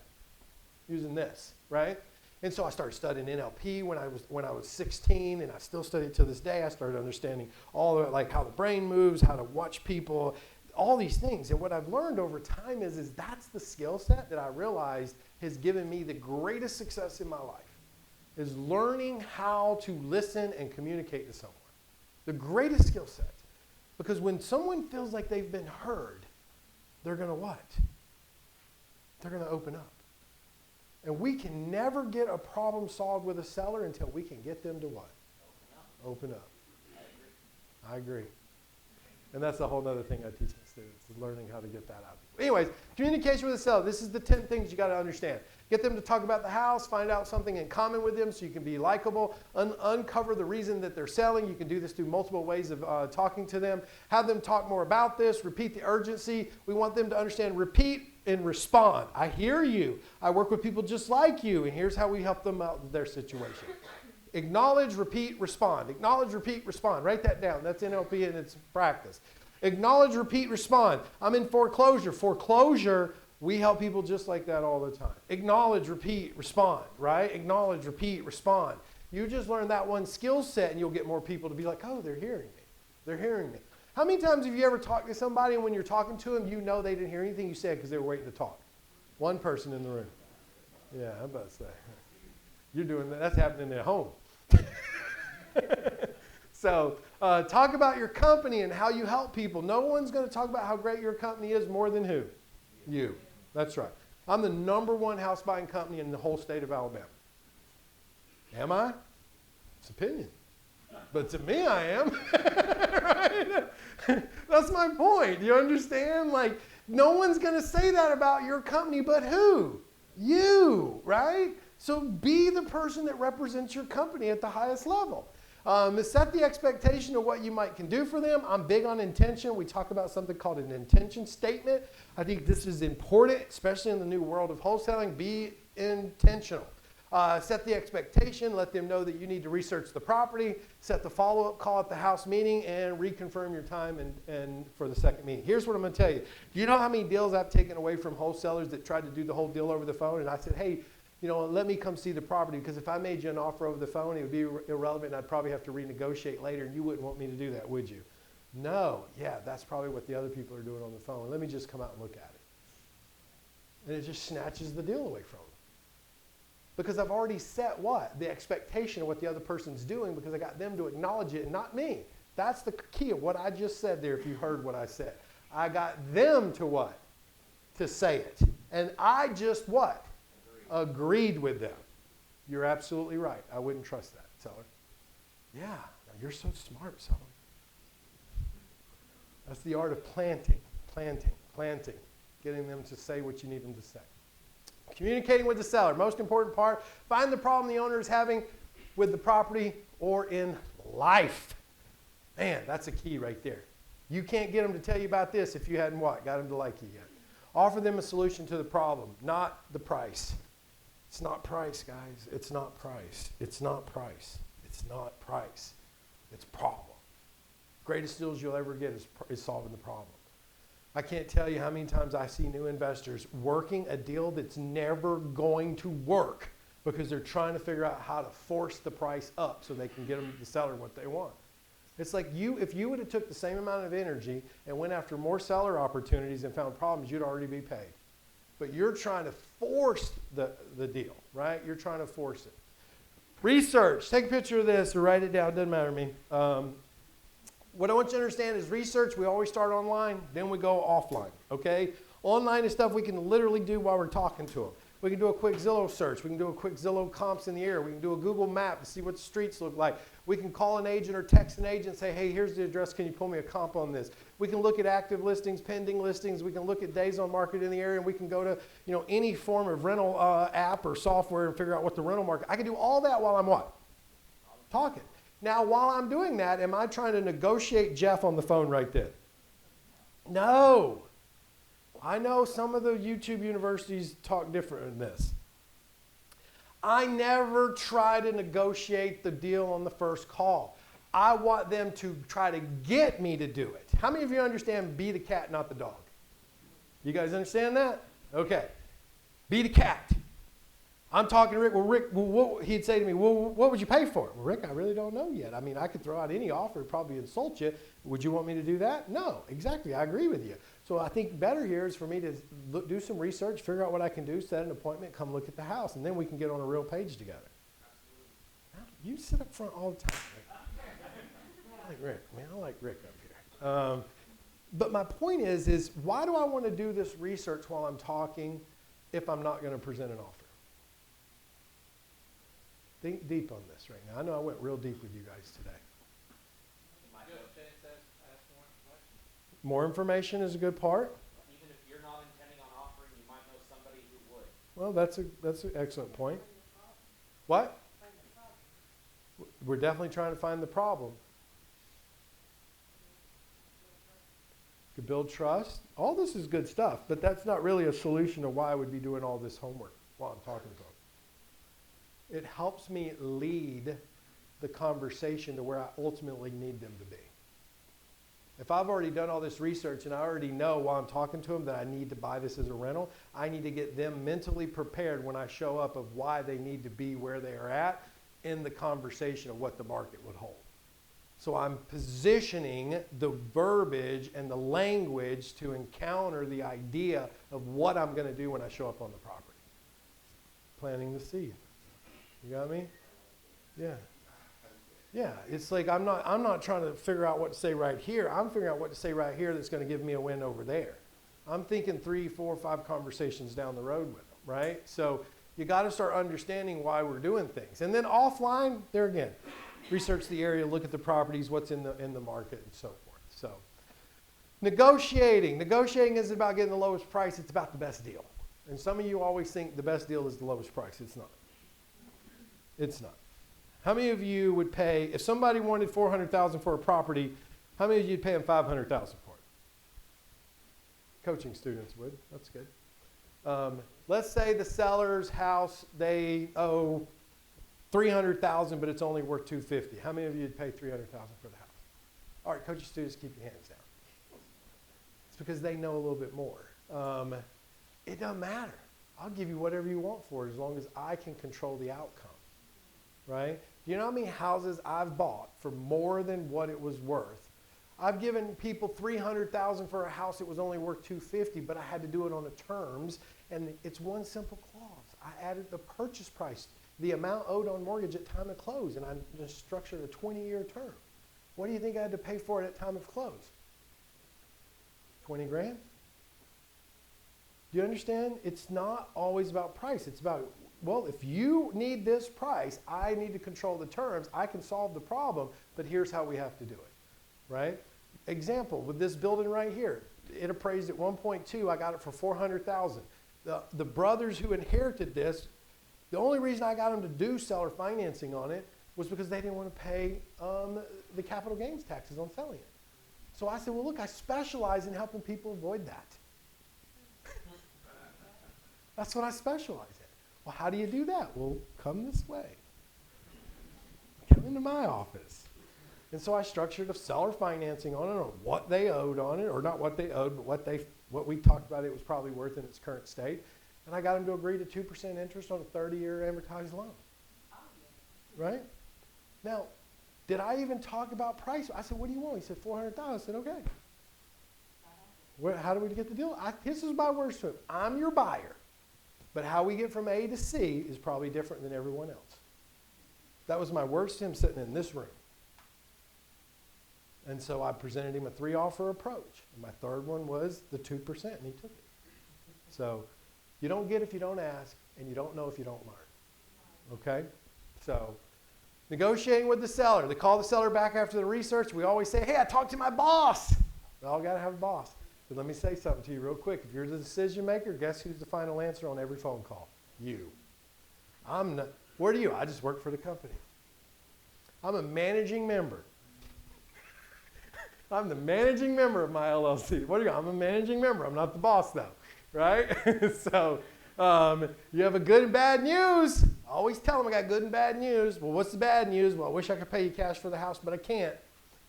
Using this, right? And so I started studying NLP when I was 16, and I still study it to this day. I started understanding all of it, like how the brain moves, how to watch people, all these things. And what I've learned over time is that's the skill set that I realized has given me the greatest success in my life, is learning how to listen and communicate to someone. The greatest skill set. Because when someone feels like they've been heard, they're going to what? They're going to open up. And we can never get a problem solved with a seller until we can get them to what? Open up. I agree. And that's a whole other thing I teach my students, is learning how to get that out. Anyways, communication with a seller. This is the 10 things you got to understand. Get them to talk about the house, find out something in common with them so you can be likable, uncover the reason that they're selling. You can do this through multiple ways of talking to them. Have them talk more about this, repeat the urgency. We want them to understand, repeat and respond. I hear you. I work with people just like you, and here's how we help them out with their situation. Acknowledge, repeat, respond. Acknowledge, repeat, respond. Write that down. That's NLP and it's practice. Acknowledge, repeat, respond. I'm in foreclosure. Foreclosure, we help people just like that all the time. Acknowledge, repeat, respond, right? Acknowledge, repeat, respond. You just learn that one skill set and you'll get more people to be like, oh, they're hearing me. They're hearing me. How many times have you ever talked to somebody and when you're talking to them, you know they didn't hear anything you said because they were waiting to talk? One person in the room. Yeah, I'm about to say. You're doing that. That's happening at home. So talk about your company and how you help people. No one's going to talk about how great your company is more than who? You. That's right. I'm the #1 house buying company in the whole state of Alabama. Am I? It's opinion. But to me, I am. Right? That's my point. You understand? Like, no one's going to say that about your company, but who? You, right? So be the person that represents your company at the highest level. Set the expectation of what you can do for them. I'm big on intention. We talk about something called an intention statement. I think this is important, especially in the new world of wholesaling. Be intentional. Set the expectation. Let them know that you need to research the property. Set the follow-up call at the house meeting and reconfirm your time and for the second meeting. Here's what I'm going to tell you. Do you know how many deals I've taken away from wholesalers that tried to do the whole deal over the phone? And I said, hey, let me come see the property because if I made you an offer over the phone, it would be irrelevant and I'd probably have to renegotiate later and you wouldn't want me to do that, would you? No. Yeah, that's probably what the other people are doing on the phone. Let me just come out and look at it. And it just snatches the deal away from them. Because I've already set what? The expectation of what the other person's doing because I got them to acknowledge it and not me. That's the key of what I just said there if you heard what I said. I got them to what? To say it. And I just what? Agreed with them. You're absolutely right. I wouldn't trust that, seller. Yeah, you're so smart, seller. That's the art of planting, getting them to say what you need them to say. Communicating with the seller, most important part, find the problem the owner is having with the property or in life. Man, that's a key right there. You can't get them to tell you about this if you hadn't what? Got them to like you yet. Offer them a solution to the problem, not the price. It's not price, guys. It's not price. It's not price. It's not price. It's problem. Greatest deals you'll ever get is solving the problem. I can't tell you how many times I see new investors working a deal that's never going to work because they're trying to figure out how to force the price up so they can get the seller what they want. It's like if you would have took the same amount of energy and went after more seller opportunities and found problems, you'd already be paid. But you're trying to force the deal, right? You're trying to force it. Research. Take a picture of this or write it down. Doesn't matter to me. What I want you to understand is research, we always start online, then we go offline, okay? Online is stuff we can literally do while we're talking to them. We can do a quick Zillow search. We can do a quick Zillow comps in the air. We can do a Google map to see what the streets look like. We can call an agent or text an agent and say, hey, here's the address. Can you pull me a comp on this? We can look at active listings, pending listings. We can look at days on market in the area, and we can go to any form of rental app or software and figure out what the rental market. I can do all that while I'm what? Talking. Now, while I'm doing that, am I trying to negotiate Jeff on the phone right then? No. I know some of the YouTube universities talk different than this. I never try to negotiate the deal on the first call. I want them to try to get me to do it. How many of you understand be the cat, not the dog? You guys understand that? Okay. Be the cat. I'm talking to Rick. Well, Rick, he'd say to me, well, what would you pay for it? Well, Rick, I really don't know yet. I mean, I could throw out any offer, probably insult you. Would you want me to do that? No, exactly. I agree with you. So I think better here is for me to do some research, figure out what I can do, set an appointment, come look at the house, and then we can get on a real page together. Absolutely. You sit up front all the time, Rick. I like Rick. Man, I like Rick up here. But my point is why do I want to do this research while I'm talking if I'm not going to present an offer? Think deep on this right now. I know I went real deep with you guys today. More information is a good part.
Even if you're not intending on offering, you might know somebody who would.
Well, that's an excellent point. What? We're definitely trying to find the problem. To build trust. All this is good stuff, but that's not really a solution to why I would be doing all this homework while I'm talking to them. It helps me lead the conversation to where I ultimately need them to be. If I've already done all this research and I already know while I'm talking to them that I need to buy this as a rental, I need to get them mentally prepared when I show up of why they need to be where they are at in the conversation of what the market would hold. So I'm positioning the verbiage and the language to encounter the idea of what I'm going to do when I show up on the property. Planting the seed. You got me? Yeah. Yeah, it's like I'm not trying to figure out what to say right here. I'm figuring out what to say right here that's going to give me a win over there. I'm thinking 3, 4, 5 conversations down the road with them, right? So you got to start understanding why we're doing things. And then offline, there again, research the area, look at the properties, what's in the market, and so forth. So negotiating. Negotiating isn't about getting the lowest price. It's about the best deal. And some of you always think the best deal is the lowest price. It's not. It's not. How many of you would pay, if somebody wanted $400,000 for a property, how many of you would pay them $500,000 for it? Coaching students would. That's good. Let's say the seller's house, they owe $300,000, but it's only worth $250,000. How many of you would pay $300,000 for the house? All right, coaching students, keep your hands down. It's because they know a little bit more. It doesn't matter. I'll give you whatever you want for it as long as I can control the outcome. Right? Do you know how many houses I've bought for more than what it was worth? I've given people $300,000 for a house that was only worth $250,000, but I had to do it on the terms, and it's one simple clause. I added the purchase price, the amount owed on mortgage at time of close, and I just structured a 20-year term. What do you think I had to pay for it at time of close? 20 grand? Do you understand? It's not always about price. It's about, well, if you need this price, I need to control the terms. I can solve the problem, but here's how we have to do it, right? Example, with this building right here, it appraised at 1.2. I got it for $400,000. The brothers who inherited this, the only reason I got them to do seller financing on it was because they didn't want to pay the capital gains taxes on selling it. So I said, well, look, I specialize in helping people avoid that. That's what I specialize in. Well, how do you do that? Well, come this way. Come into my office. And so I structured a seller financing on it, or what they owed on it, or not what they owed, but what we talked about it was probably worth in its current state. And I got them to agree to 2% interest on a 30-year amortized loan. Right? Now, did I even talk about price? I said, what do you want? He said, $400,000. I said, okay. How do we get the deal? This is my words to him. I'm your buyer. But how we get from A to C is probably different than everyone else. That was my words to him sitting in this room. And so I presented him a 3-offer approach. And my third one was the 2%, and he took it. So you don't get if you don't ask, and you don't know if you don't learn. Okay? So negotiating with the seller. They call the seller back after the research. We always say, hey, I talked to my boss. We all got to have a boss. But let me say something to you real quick. If you're the decision maker, guess who's the final answer on every phone call? You. I'm not. Where do you? I just work for the company. I'm a managing member. I'm the managing member of my LLC. What do you? I'm a managing member. I'm not the boss, though, right? So you have a good and bad news. I always tell them I got good and bad news. Well, what's the bad news? Well, I wish I could pay you cash for the house, but I can't.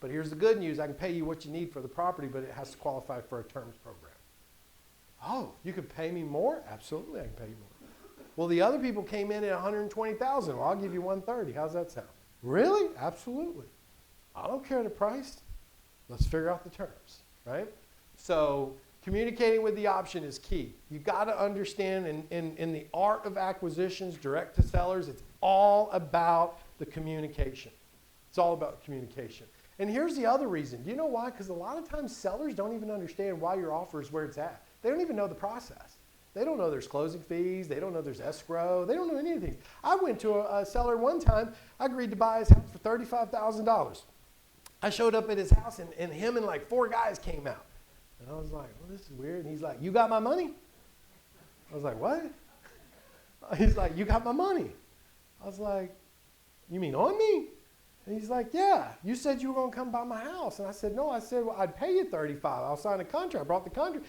But here's the good news. I can pay you what you need for the property, but it has to qualify for a terms program. Oh, you can pay me more? Absolutely, I can pay you more. Well, the other people came in at 120,000. Well, I'll give you 130. How's that sound? Really? Absolutely. I don't care the price. Let's figure out the terms, right? So communicating with the option is key. You got to understand in the art of acquisitions, direct to sellers, it's all about the communication. It's all about communication. And here's the other reason. Do you know why? Because a lot of times sellers don't even understand why your offer is where it's at. They don't even know the process. They don't know there's closing fees. They don't know there's escrow. They don't know any of these. I went to a seller one time. I agreed to buy his house for $35,000. I showed up at his house, and him and like 4 guys came out. And I was like, well, this is weird. And he's like, you got my money? I was like, what? He's like, you got my money. I was like, you mean on me? And he's like, yeah, you said you were going to come by my house. And I said, no, I said, well, I'd pay you $35. I'll sign a contract. I brought the contract.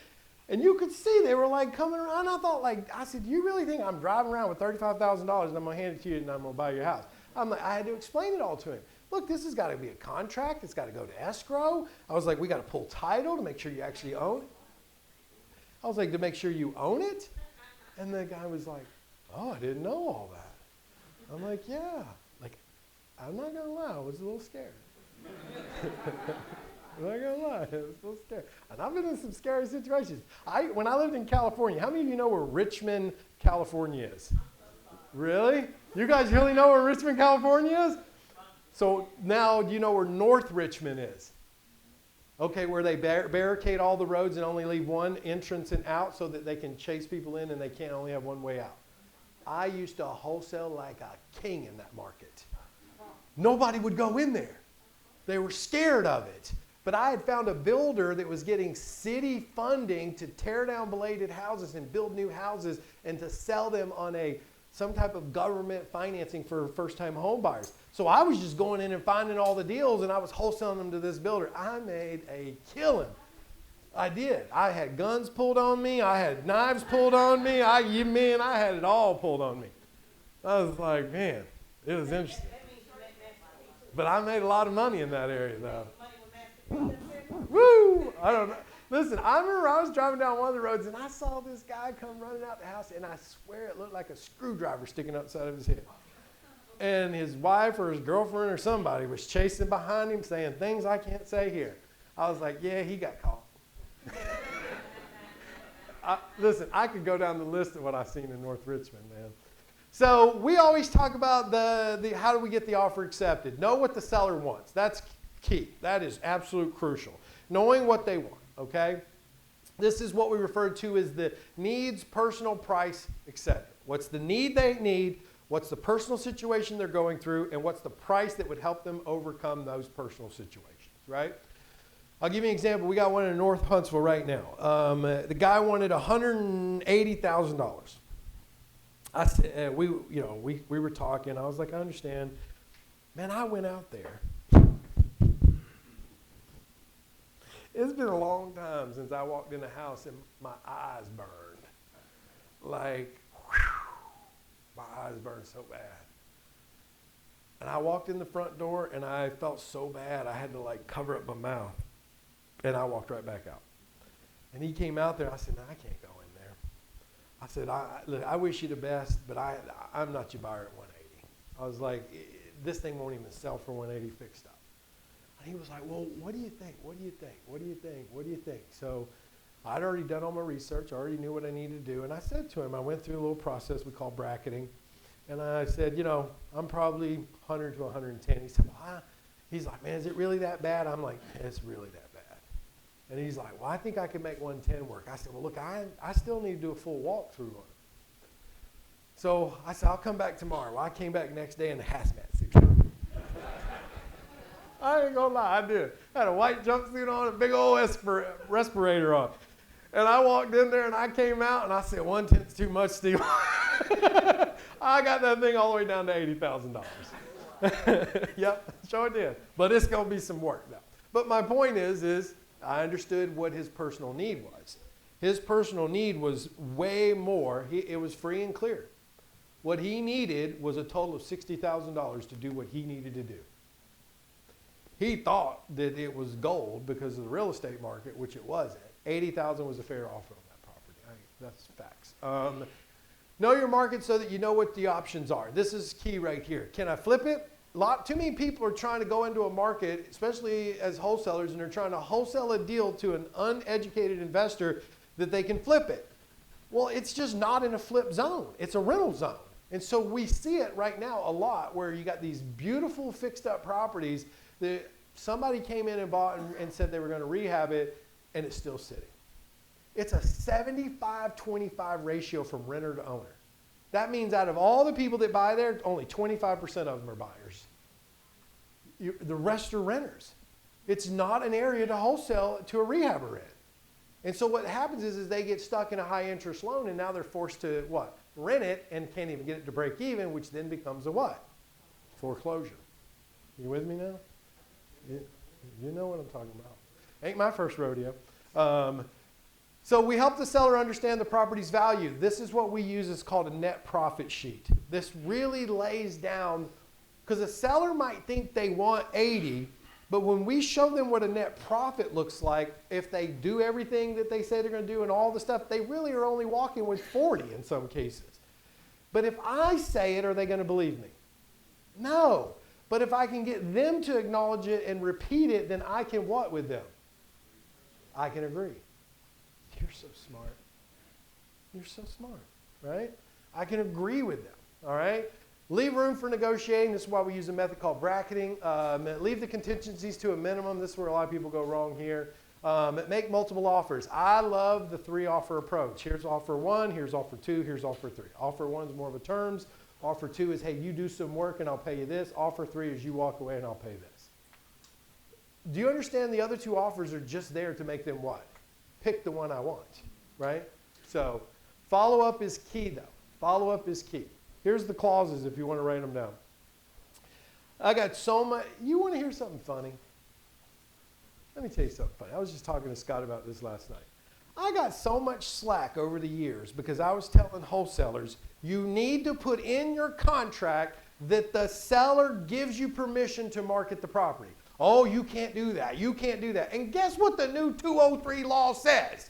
And you could see they were like coming around. I thought I said, do you really think I'm driving around with $35,000 and I'm going to hand it to you and I'm going to buy your house? I'm like, I had to explain it all to him. Look, this has got to be a contract. It's got to go to escrow. I was like, we got to pull title to make sure you actually own it. I was like, to make sure you own it? And the guy was like, oh, I didn't know all that. I'm like, yeah. Like, I'm not going to lie, I was a little scared. I'm not going to lie, I was a little scared. And I've been in some scary situations. When I lived in California, how many of you know where Richmond, California is? Really? You guys really know where Richmond, California is? So now, do you know where North Richmond is? Okay, where they barricade all the roads and only leave one entrance and out so that they can chase people in and they can't only have one way out. I used to wholesale like a king in that market. Nobody would go in there. They were scared of it. But I had found a builder that was getting city funding to tear down belated houses and build new houses and to sell them on some type of government financing for first-time home buyers. So I was just going in and finding all the deals, and I was wholesaling them to this builder. I made a killing. I did. I had guns pulled on me. I had knives pulled on me. I had it all pulled on me. I was like, man, it was interesting. But I made a lot of money in that area, though. Woo! I don't know. Listen, I remember I was driving down one of the roads, and I saw this guy come running out the house, and I swear it looked like a screwdriver sticking outside of his head. And his wife or his girlfriend or somebody was chasing behind him saying things I can't say here. I was like, yeah, he got caught. Listen, I could go down the list of what I've seen in North Richmond, man. So we always talk about the how do we get the offer accepted. Know what the seller wants. That's key. That is absolute crucial. Knowing what they want, okay? This is what we refer to as the needs, personal, price, etc. What's the need they need? What's the personal situation they're going through? And what's the price that would help them overcome those personal situations, right? I'll give you an example. We got one in North Huntsville right now. The guy wanted $180,000. I said, we were talking. I was like, I understand. Man, I went out there. It's been a long time since I walked in a house and my eyes burned. Like, whew, my eyes burned so bad. And I walked in the front door and I felt so bad I had to like cover up my mouth. And I walked right back out. And he came out there. I said, no, I can't go in there. I said, look, I wish you the best, but I'm not your buyer at 180. I was like, this thing won't even sell for 180 fixed up. And he was like, well, what do you think? What do you think? What do you think? What do you think? So I'd already done all my research. I already knew what I needed to do. And I said to him, I went through a little process we call bracketing. And I said, I'm probably 100 to 110. He said, well, he's like, man, is it really that bad? I'm like, it's really that bad. And he's like, well, I think I can make 110 work. I said, well, look, I still need to do a full walkthrough on it. So I said, I'll come back tomorrow. Well, I came back next day in a hazmat suit. I ain't gonna lie, I did. I had a white jumpsuit on, a big old respirator on. And I walked in there and I came out and I said, 110's too much, Steve. I got that thing all the way down to $80,000. Yep, sure did. But it's gonna be some work now. But my point is I understood what his personal need was. His personal need was way more. It was free and clear. What he needed was a total of $60,000 to do what he needed to do. He thought that it was gold because of the real estate market, which it wasn't. $80,000 was a fair offer on that property. That's facts. Know your market so that you know what the options are. This is key right here. Can I flip it? Too many people are trying to go into a market, especially as wholesalers, and they're trying to wholesale a deal to an uneducated investor that they can flip it. Well, it's just not in a flip zone. It's a rental zone. And so we see it right now a lot where you got these beautiful fixed up properties that somebody came in and bought and said they were going to rehab it, and it's still sitting. It's a 75-25 ratio from renter to owner. That means out of all the people that buy there, only 25% of them are buyers. The rest are renters. It's not an area to wholesale to a rehabber in. And so what happens is they get stuck in a high interest loan, and now they're forced to what? Rent it and can't even get it to break even, which then becomes a what? Foreclosure. You with me now? You know what I'm talking about. Ain't my first rodeo. So we help the seller understand the property's value. This is what we use. It's called a net profit sheet. This really lays down, because a seller might think they want 80, but when we show them what a net profit looks like, if they do everything that they say they're going to do and all the stuff, they really are only walking with 40 in some cases. But if I say it, are they going to believe me? No. But if I can get them to acknowledge it and repeat it, then I can what with them? I can agree. You're so smart. You're so smart, right? I can agree with them, all right? Leave room for negotiating. This is why we use a method called bracketing. Leave the contingencies to a minimum. This is where a lot of people go wrong here. Make multiple offers. I love the 3-offer approach. Here's offer 1, here's offer 2, here's offer 3. Offer 1 is more of a terms. Offer 2 is, hey, you do some work and I'll pay you this. Offer 3 is you walk away and I'll pay this. Do you understand the other 2 offers are just there to make them what? Pick the one I want, right? So follow-up is key, though. Follow-up is key. Here's the clauses if you want to write them down. I got so much. You want to hear something funny? Let me tell you something funny. I was just talking to Scott about this last night. I got so much slack over the years because I was telling wholesalers, you need to put in your contract that the seller gives you permission to market the property. Oh, you can't do that. You can't do that. And guess what the new 203 law says?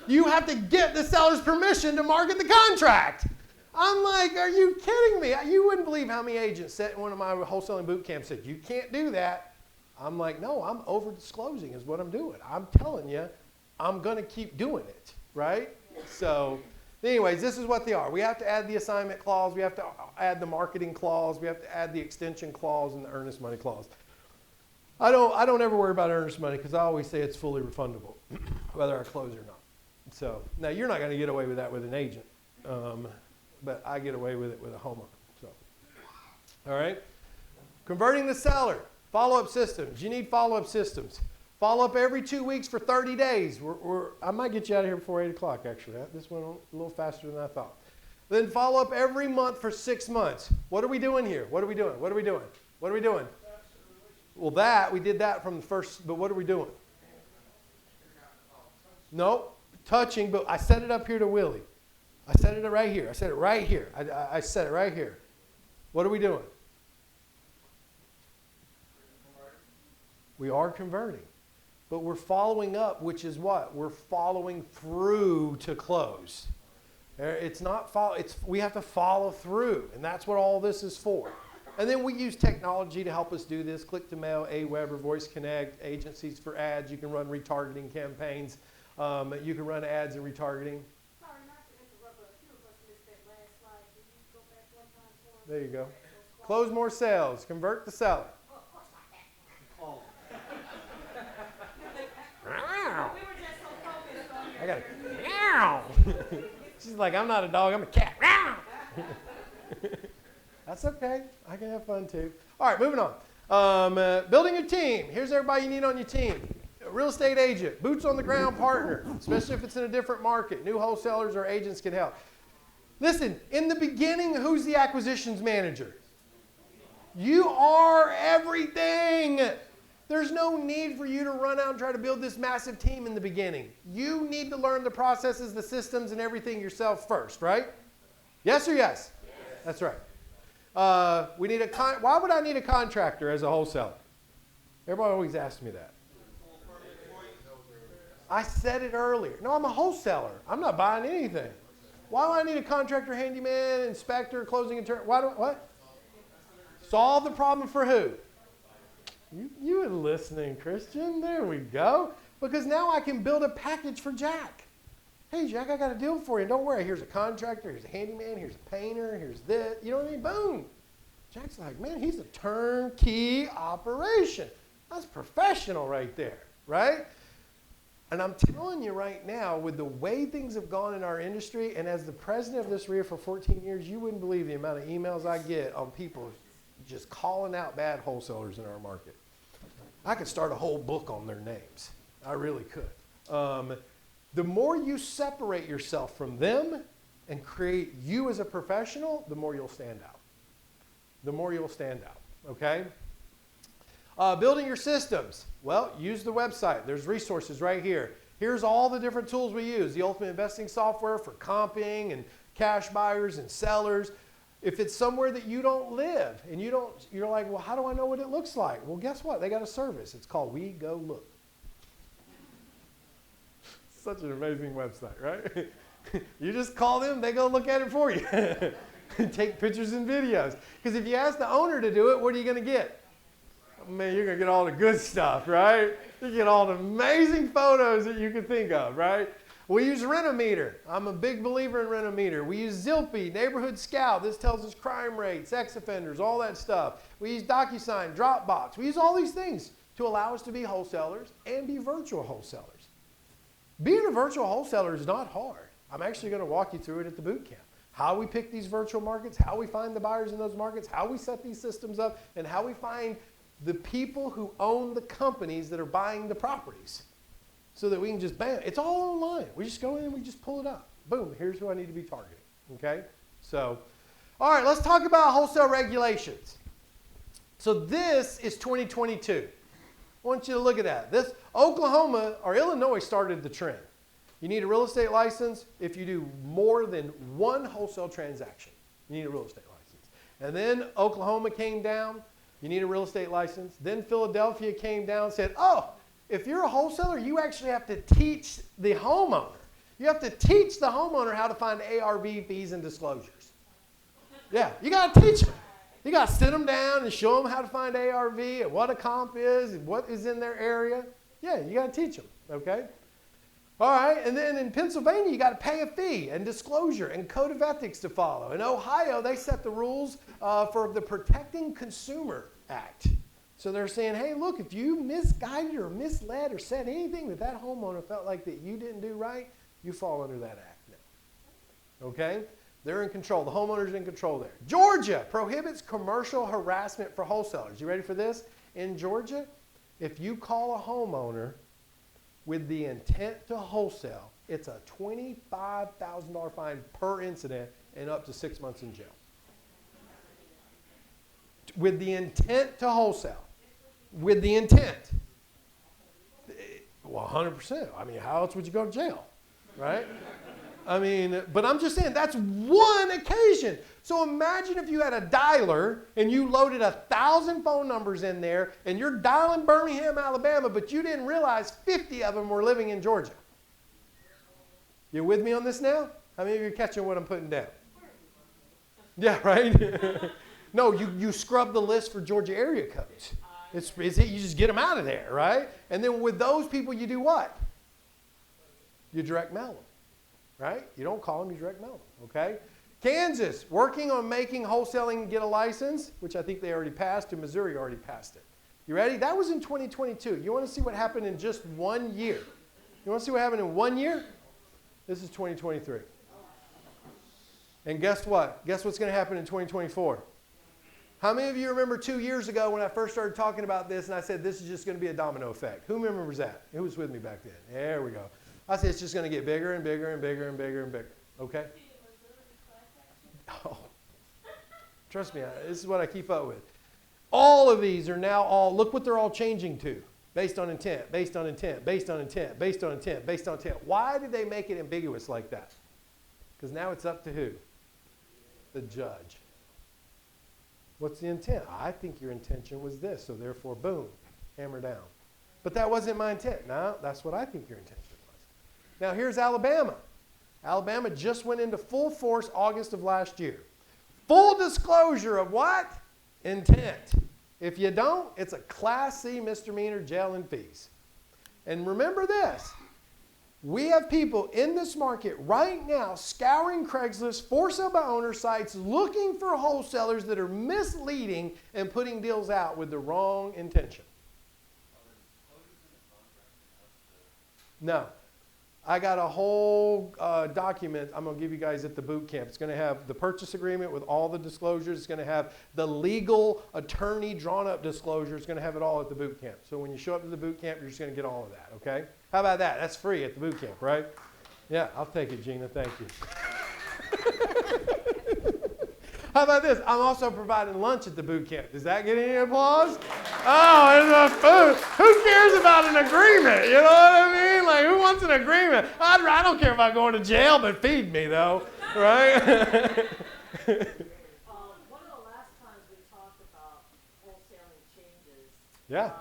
You have to get the seller's permission to market the contract. I'm like, are you kidding me? You wouldn't believe how many agents sat in one of my wholesaling boot camps said, you can't do that. I'm like, no, I'm over disclosing is what I'm doing. I'm telling you, I'm going to keep doing it, right? So anyways, this is what they are. We have to add the assignment clause. We have to add the marketing clause. We have to add the extension clause and the earnest money clause. I don't ever worry about earnest money because I always say it's fully refundable, whether I close or not. So now you're not going to get away with that with an agent, but I get away with it with a homeowner. So, all right. Converting the seller. Follow-up systems. You need follow-up systems. Follow up every 2 weeks for 30 days. I might get you out of here before 8 o'clock, actually. This went a little faster than I thought. Then follow up every month for 6 months. What are we doing here? What are we doing? What are we doing? What are we doing? Well, we did that from the first, but what are we doing? Nope, touching, but I set it up here to Willie. I set it right here. I set it right here. I set it right here. What are we doing? We are converting. But we're following up, which is what? We're following through to close. It's not we have to follow through, and that's what all this is for. And then we use technology to help us do this. Click to Mail, AWeber, Voice Connect, agencies for ads. You can run retargeting campaigns. You can run ads and retargeting.
Sorry, not to interrupt, but a few of us missed that last slide. Can you go back one time for us?
There you go. Close more sales. Convert the seller.
Oh, of course not that.
Oh,
We were just so focused on your.
I got it. She's like, I'm not a dog, I'm a cat. That's okay. I can have fun too. All right, moving on. Building your team. Here's everybody you need on your team. A real estate agent, boots on the ground partner, especially if it's in a different market. New wholesalers or agents can help. Listen, in the beginning, who's the acquisitions manager? You are everything. There's no need for you to run out and try to build this massive team in the beginning. You need to learn the processes, the systems, and everything yourself first, right? Yes or yes? Yes. That's right. Why would I need a contractor as a wholesaler? Everybody always asks me that. I said it earlier. No, I'm a wholesaler. I'm not buying anything. Why do I need a contractor, handyman, inspector, closing attorney? What? Solve the problem for who? You were listening, Christian. There we go. Because now I can build a package for Jack. Hey, Jack, I got a deal for you. Don't worry. Here's a contractor. Here's a handyman. Here's a painter. Here's this. You know what I mean? Boom. Jack's like, man, he's a turnkey operation. That's professional right there, right? And I'm telling you right now, with the way things have gone in our industry, and as the president of this RIA for 14 years, you wouldn't believe the amount of emails I get on people just calling out bad wholesalers in our market. I could start a whole book on their names. I really could. The more you separate yourself from them and create you as a professional, the more you'll stand out. The more you'll stand out, okay? Building your systems. Well, use the website. There's resources right here. Here's all the different tools we use. The Ultimate Investing software for comping and cash buyers and sellers. If it's somewhere that you don't live and you're like, well, how do I know what it looks like? Well, guess what? They got a service. It's called We Go Look. Such an amazing website, right? You just call them, they go look at it for you. Take pictures and videos. Because if you ask the owner to do it, what are you going to get? Oh, man, you're going to get all the good stuff, right? You get all the amazing photos that you can think of, right? We use Rent-O-Meter. I'm a big believer in Rent-O-Meter. We use Zilpy, Neighborhood Scout. This tells us crime rates, sex offenders, all that stuff. We use DocuSign, Dropbox. We use all these things to allow us to be wholesalers and be virtual wholesalers. Being a virtual wholesaler is not hard. I'm actually going to walk you through it at the boot camp. How we pick these virtual markets, how we find the buyers in those markets, how we set these systems up, and how we find the people who own the companies that are buying the properties. So that we can just, bam, it's all online. We just go in and we just pull it up. Boom, here's who I need to be targeting, okay? So, all right, let's talk about wholesale regulations. So this is 2022. I want you to look at that. This, Oklahoma or Illinois started the trend. You need a real estate license if you do more than one wholesale transaction. You need a real estate license. And then Oklahoma came down. You need a real estate license. Then Philadelphia came down and said, oh, if you're a wholesaler, you actually have to teach the homeowner. You have to teach the homeowner how to find ARV fees and disclosures. Yeah, you got to teach them. You got to sit them down and show them how to find ARV and what a comp is and what is in their area. Yeah, you got to teach them, okay? All right, and then in Pennsylvania, you got to pay a fee and disclosure and code of ethics to follow. In Ohio, they set the rules for the Protecting Consumer Act. So they're saying, hey, look, if you misguided or misled or said anything that homeowner felt like that you didn't do right, you fall under that act now. Okay? They're in control. The homeowner's in control there. Georgia prohibits commercial harassment for wholesalers. You ready for this? In Georgia, if you call a homeowner with the intent to wholesale, it's a $25,000 fine per incident and up to 6 months in jail. With the intent to wholesale. With the intent. Well, 100%. I mean, how else would you go to jail? Right? I mean, but I'm just saying that's one occasion. So imagine if you had a dialer and you loaded 1,000 phone numbers in there and you're dialing Birmingham, Alabama, but you didn't realize 50 of them were living in Georgia. You with me on this now? How many of you are catching what I'm putting down? Yeah, right? No, you scrub the list for Georgia area codes. You just get them out of there, right? And then with those people, you do what? You direct mail them. Right? You don't call them, you direct mail them, okay? Kansas, working on making wholesaling get a license, which I think they already passed, and Missouri already passed it. You ready? That was in 2022. You want to see what happened in just 1 year? You want to see what happened in 1 year? This is 2023. And guess what? Guess what's going to happen in 2024? How many of you remember 2 years ago when I first started talking about this and I said this is just going to be a domino effect? Who remembers that? Who was with me back then? There we go. I said it's just going to get bigger and bigger and bigger and bigger and bigger. Okay? Oh, trust me, this is what I keep up with. All of these are now look what they're all changing to. Based on intent, based on intent, based on intent, based on intent, based on intent. Why did they make it ambiguous like that? Because now it's up to who? The judge. What's the intent? I think your intention was this, so therefore, boom, hammer down. But that wasn't my intent. No, that's what I think your intention was. Now here's Alabama. Alabama just went into full force August of last year. Full disclosure of what? Intent. If you don't, it's a Class C misdemeanor, jail and fees. And remember this. We have people in this market right now scouring Craigslist, for sale by owner sites, looking for wholesalers that are misleading and putting deals out with the wrong intention. No. I got a whole document I'm going to give you guys at the boot camp. It's going to have the purchase agreement with all the disclosures. It's going to have the legal attorney drawn up disclosure. It's going to have it all at the boot camp. So when you show up to the boot camp, you're just going to get all of that, okay? How about that? That's free at the boot camp, right? Yeah, I'll take it, Gina. Thank you. How about this? I'm also providing lunch at the boot camp. Does that get any applause? Oh, it's a food. Who cares about an agreement? You know what I mean? Like, who wants an agreement? I don't care about going to jail, but feed me, though. Right?
One of the last times we talked about wholesaling changes,
Yeah.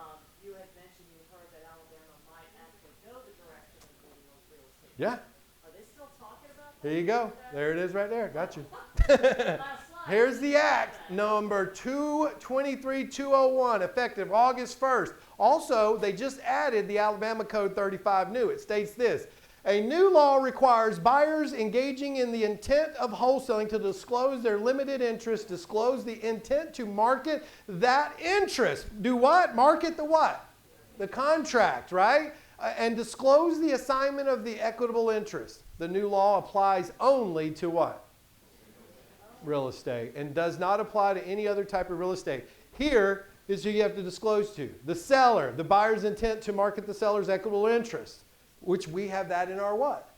you had mentioned you heard that Alabama might actually go the direction of legal real estate.
Yeah.
Are they still talking about that?
Here you go. There it is right there. Got you.
Last slide.
Here's the act, number 223-201, effective August 1st. Also, they just added the Alabama Code 35 new. It states this: a new law requires buyers engaging in the intent of wholesaling to disclose their limited interest, disclose the intent to market that interest. Do what? Market the what? The contract, right? And disclose the assignment of the equitable interest. The new law applies only to what? Real estate, and does not apply to any other type of real estate. Here is who you have to disclose to: the seller, the buyer's intent to market the seller's equitable interest, which we have that in our what?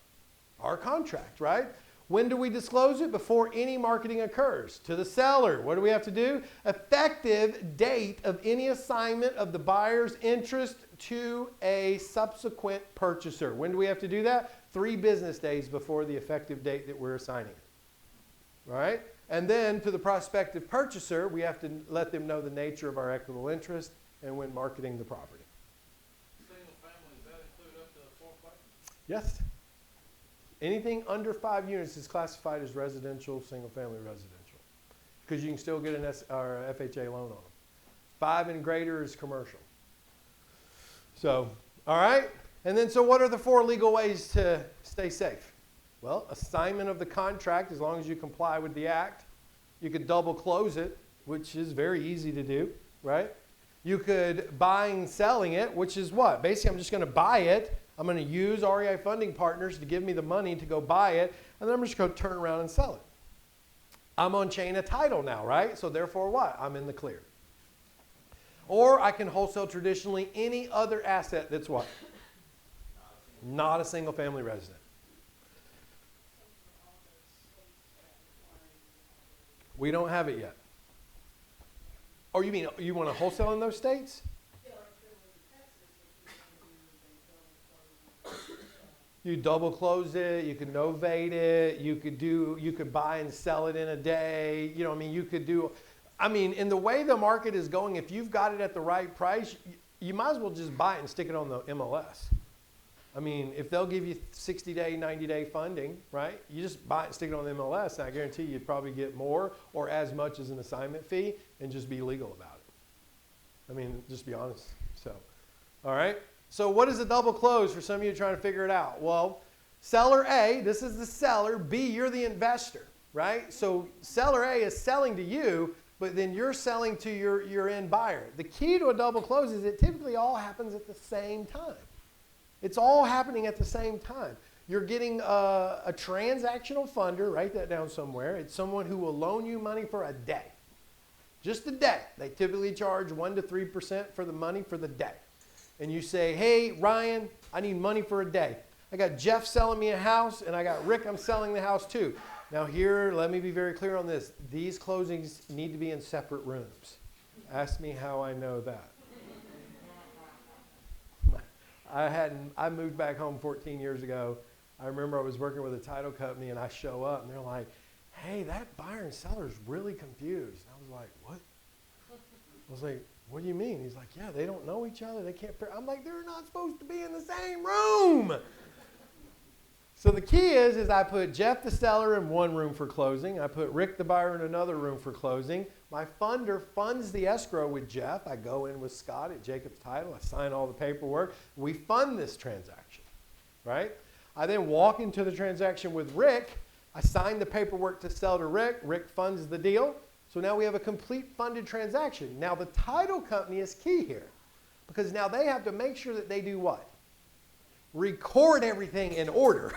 Our contract, right? When do we disclose it? Before any marketing occurs. To the seller, what do we have to do? Effective date of any assignment of the buyer's interest to a subsequent purchaser. When do we have to do that? 3 business days before the effective date that we're assigning it. All right? And then to the prospective purchaser, we have to let them know the nature of our equitable interest and when marketing the property.
Single family, does that include up to 4 places?
Yes. Anything under 5 units is classified as residential, single family residential, because you can still get an FHA loan on them. 5 and greater is commercial. So, all right? And then, so what are the 4 legal ways to stay safe? Well, assignment of the contract, as long as you comply with the act. You could double close it, which is very easy to do, right? You could buying and selling it, which is what? Basically, I'm just going to buy it. I'm going to use REI funding partners to give me the money to go buy it, and then I'm just going to turn around and sell it. I'm on chain of title now, right? So therefore what? I'm in the clear. Or I can wholesale traditionally any other asset that's what? Not a single family resident. We don't have it yet. Oh, you mean you want to wholesale in those states? You double close it, you could novate it, you could buy and sell it in a day. You know, I mean, you could do, I mean, in the way the market is going, if you've got it at the right price, you might as well just buy it and stick it on the MLS. I mean, if they'll give you 60-day, 90-day funding, right? You just buy it and stick it on the MLS, and I guarantee you'd probably get more or as much as an assignment fee and just be legal about it. I mean, just be honest. So, all right? So what is a double close for some of you trying to figure it out? Well, seller A, this is the seller. B, you're the investor, right? So seller A is selling to you, but then you're selling to your end buyer. The key to a double close is it typically all happens at the same time. It's all happening at the same time. You're getting a transactional funder, write that down somewhere. It's someone who will loan you money for a day. Just a day. They typically charge 1 to 3% for the money for the day. And you say, hey, Ryan, I need money for a day. I got Jeff selling me a house, and I got Rick, I'm selling the house too. Now here, let me be very clear on this. These closings need to be in separate rooms. Ask me how I know that. I moved back home 14 years ago. I remember I was working with a title company, and I show up, and they're like, hey, that buyer and seller is really confused. And I was like, what? I was like, what do you mean? He's like, yeah, they don't know each other. They can't. I'm like, they're not supposed to be in the same room. So the key is I put Jeff the seller in one room for closing. I put Rick the buyer in another room for closing. My funder funds the escrow with Jeff. I go in with Scott at Jacob's Title. I sign all the paperwork. We fund this transaction, right? I then walk into the transaction with Rick. I sign the paperwork to sell to Rick. Rick funds the deal. So now we have a complete funded transaction. Now the title company is key here because now they have to make sure that they do what? Record everything in order,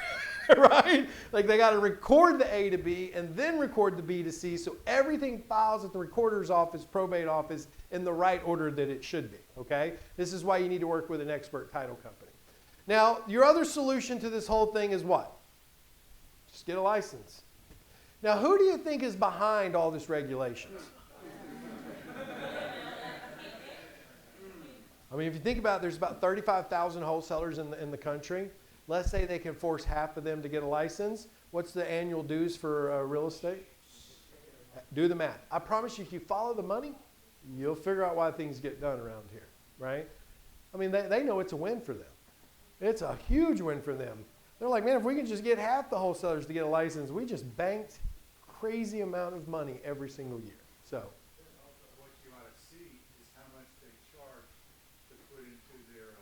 right? Like they got to record the A to B and then record the B to C so everything files at the recorder's office, probate office in the right order that it should be, okay? This is why you need to work with an expert title company. Now, your other solution to this whole thing is what? Just get a license. Now, who do you think is behind all this regulations? I mean, if you think about it, there's about 35,000 wholesalers in the country. Let's say they can force half of them to get a license. What's the annual dues for real estate? Do the math. I promise you, if you follow the money, you'll figure out why things get done around here, right? I mean, they know it's a win for them. It's a huge win for them. They're like, man, if we can just get half the wholesalers to get a license, we just banked crazy amount of money every single year. So.
What you ought to see is how much they charge to put into their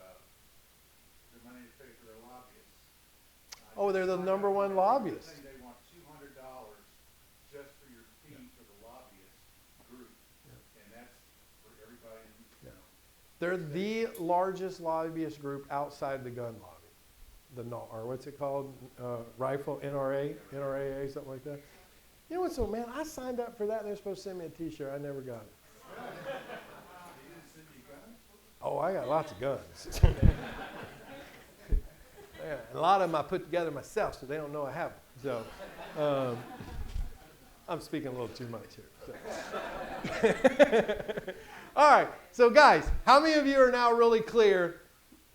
money to pay for their lobbyists.
Oh, they're the number one lobbyist.
They want $200 just for your fee for the lobbyist group, and that's for everybody.
They're the largest lobbyist group outside the gun lobby. Or what's it called? Rifle, NRAA, something like that. You know what, so man, I signed up for that. They're supposed to send me a t-shirt. I never got it. Oh, I got lots of guns. Yeah, and a lot of them I put together myself, so they don't know I have them. So I'm speaking a little too much here. So. All right, so guys, how many of you are now really clear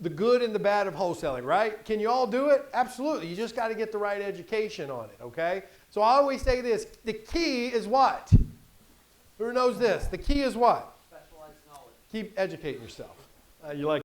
the good and the bad of wholesaling, right? Can you all do it? Absolutely. You just got to get the right education on it, okay? So I always say this, the key is what? Who knows this? The key is what?
Specialized knowledge.
Keep educating yourself. You like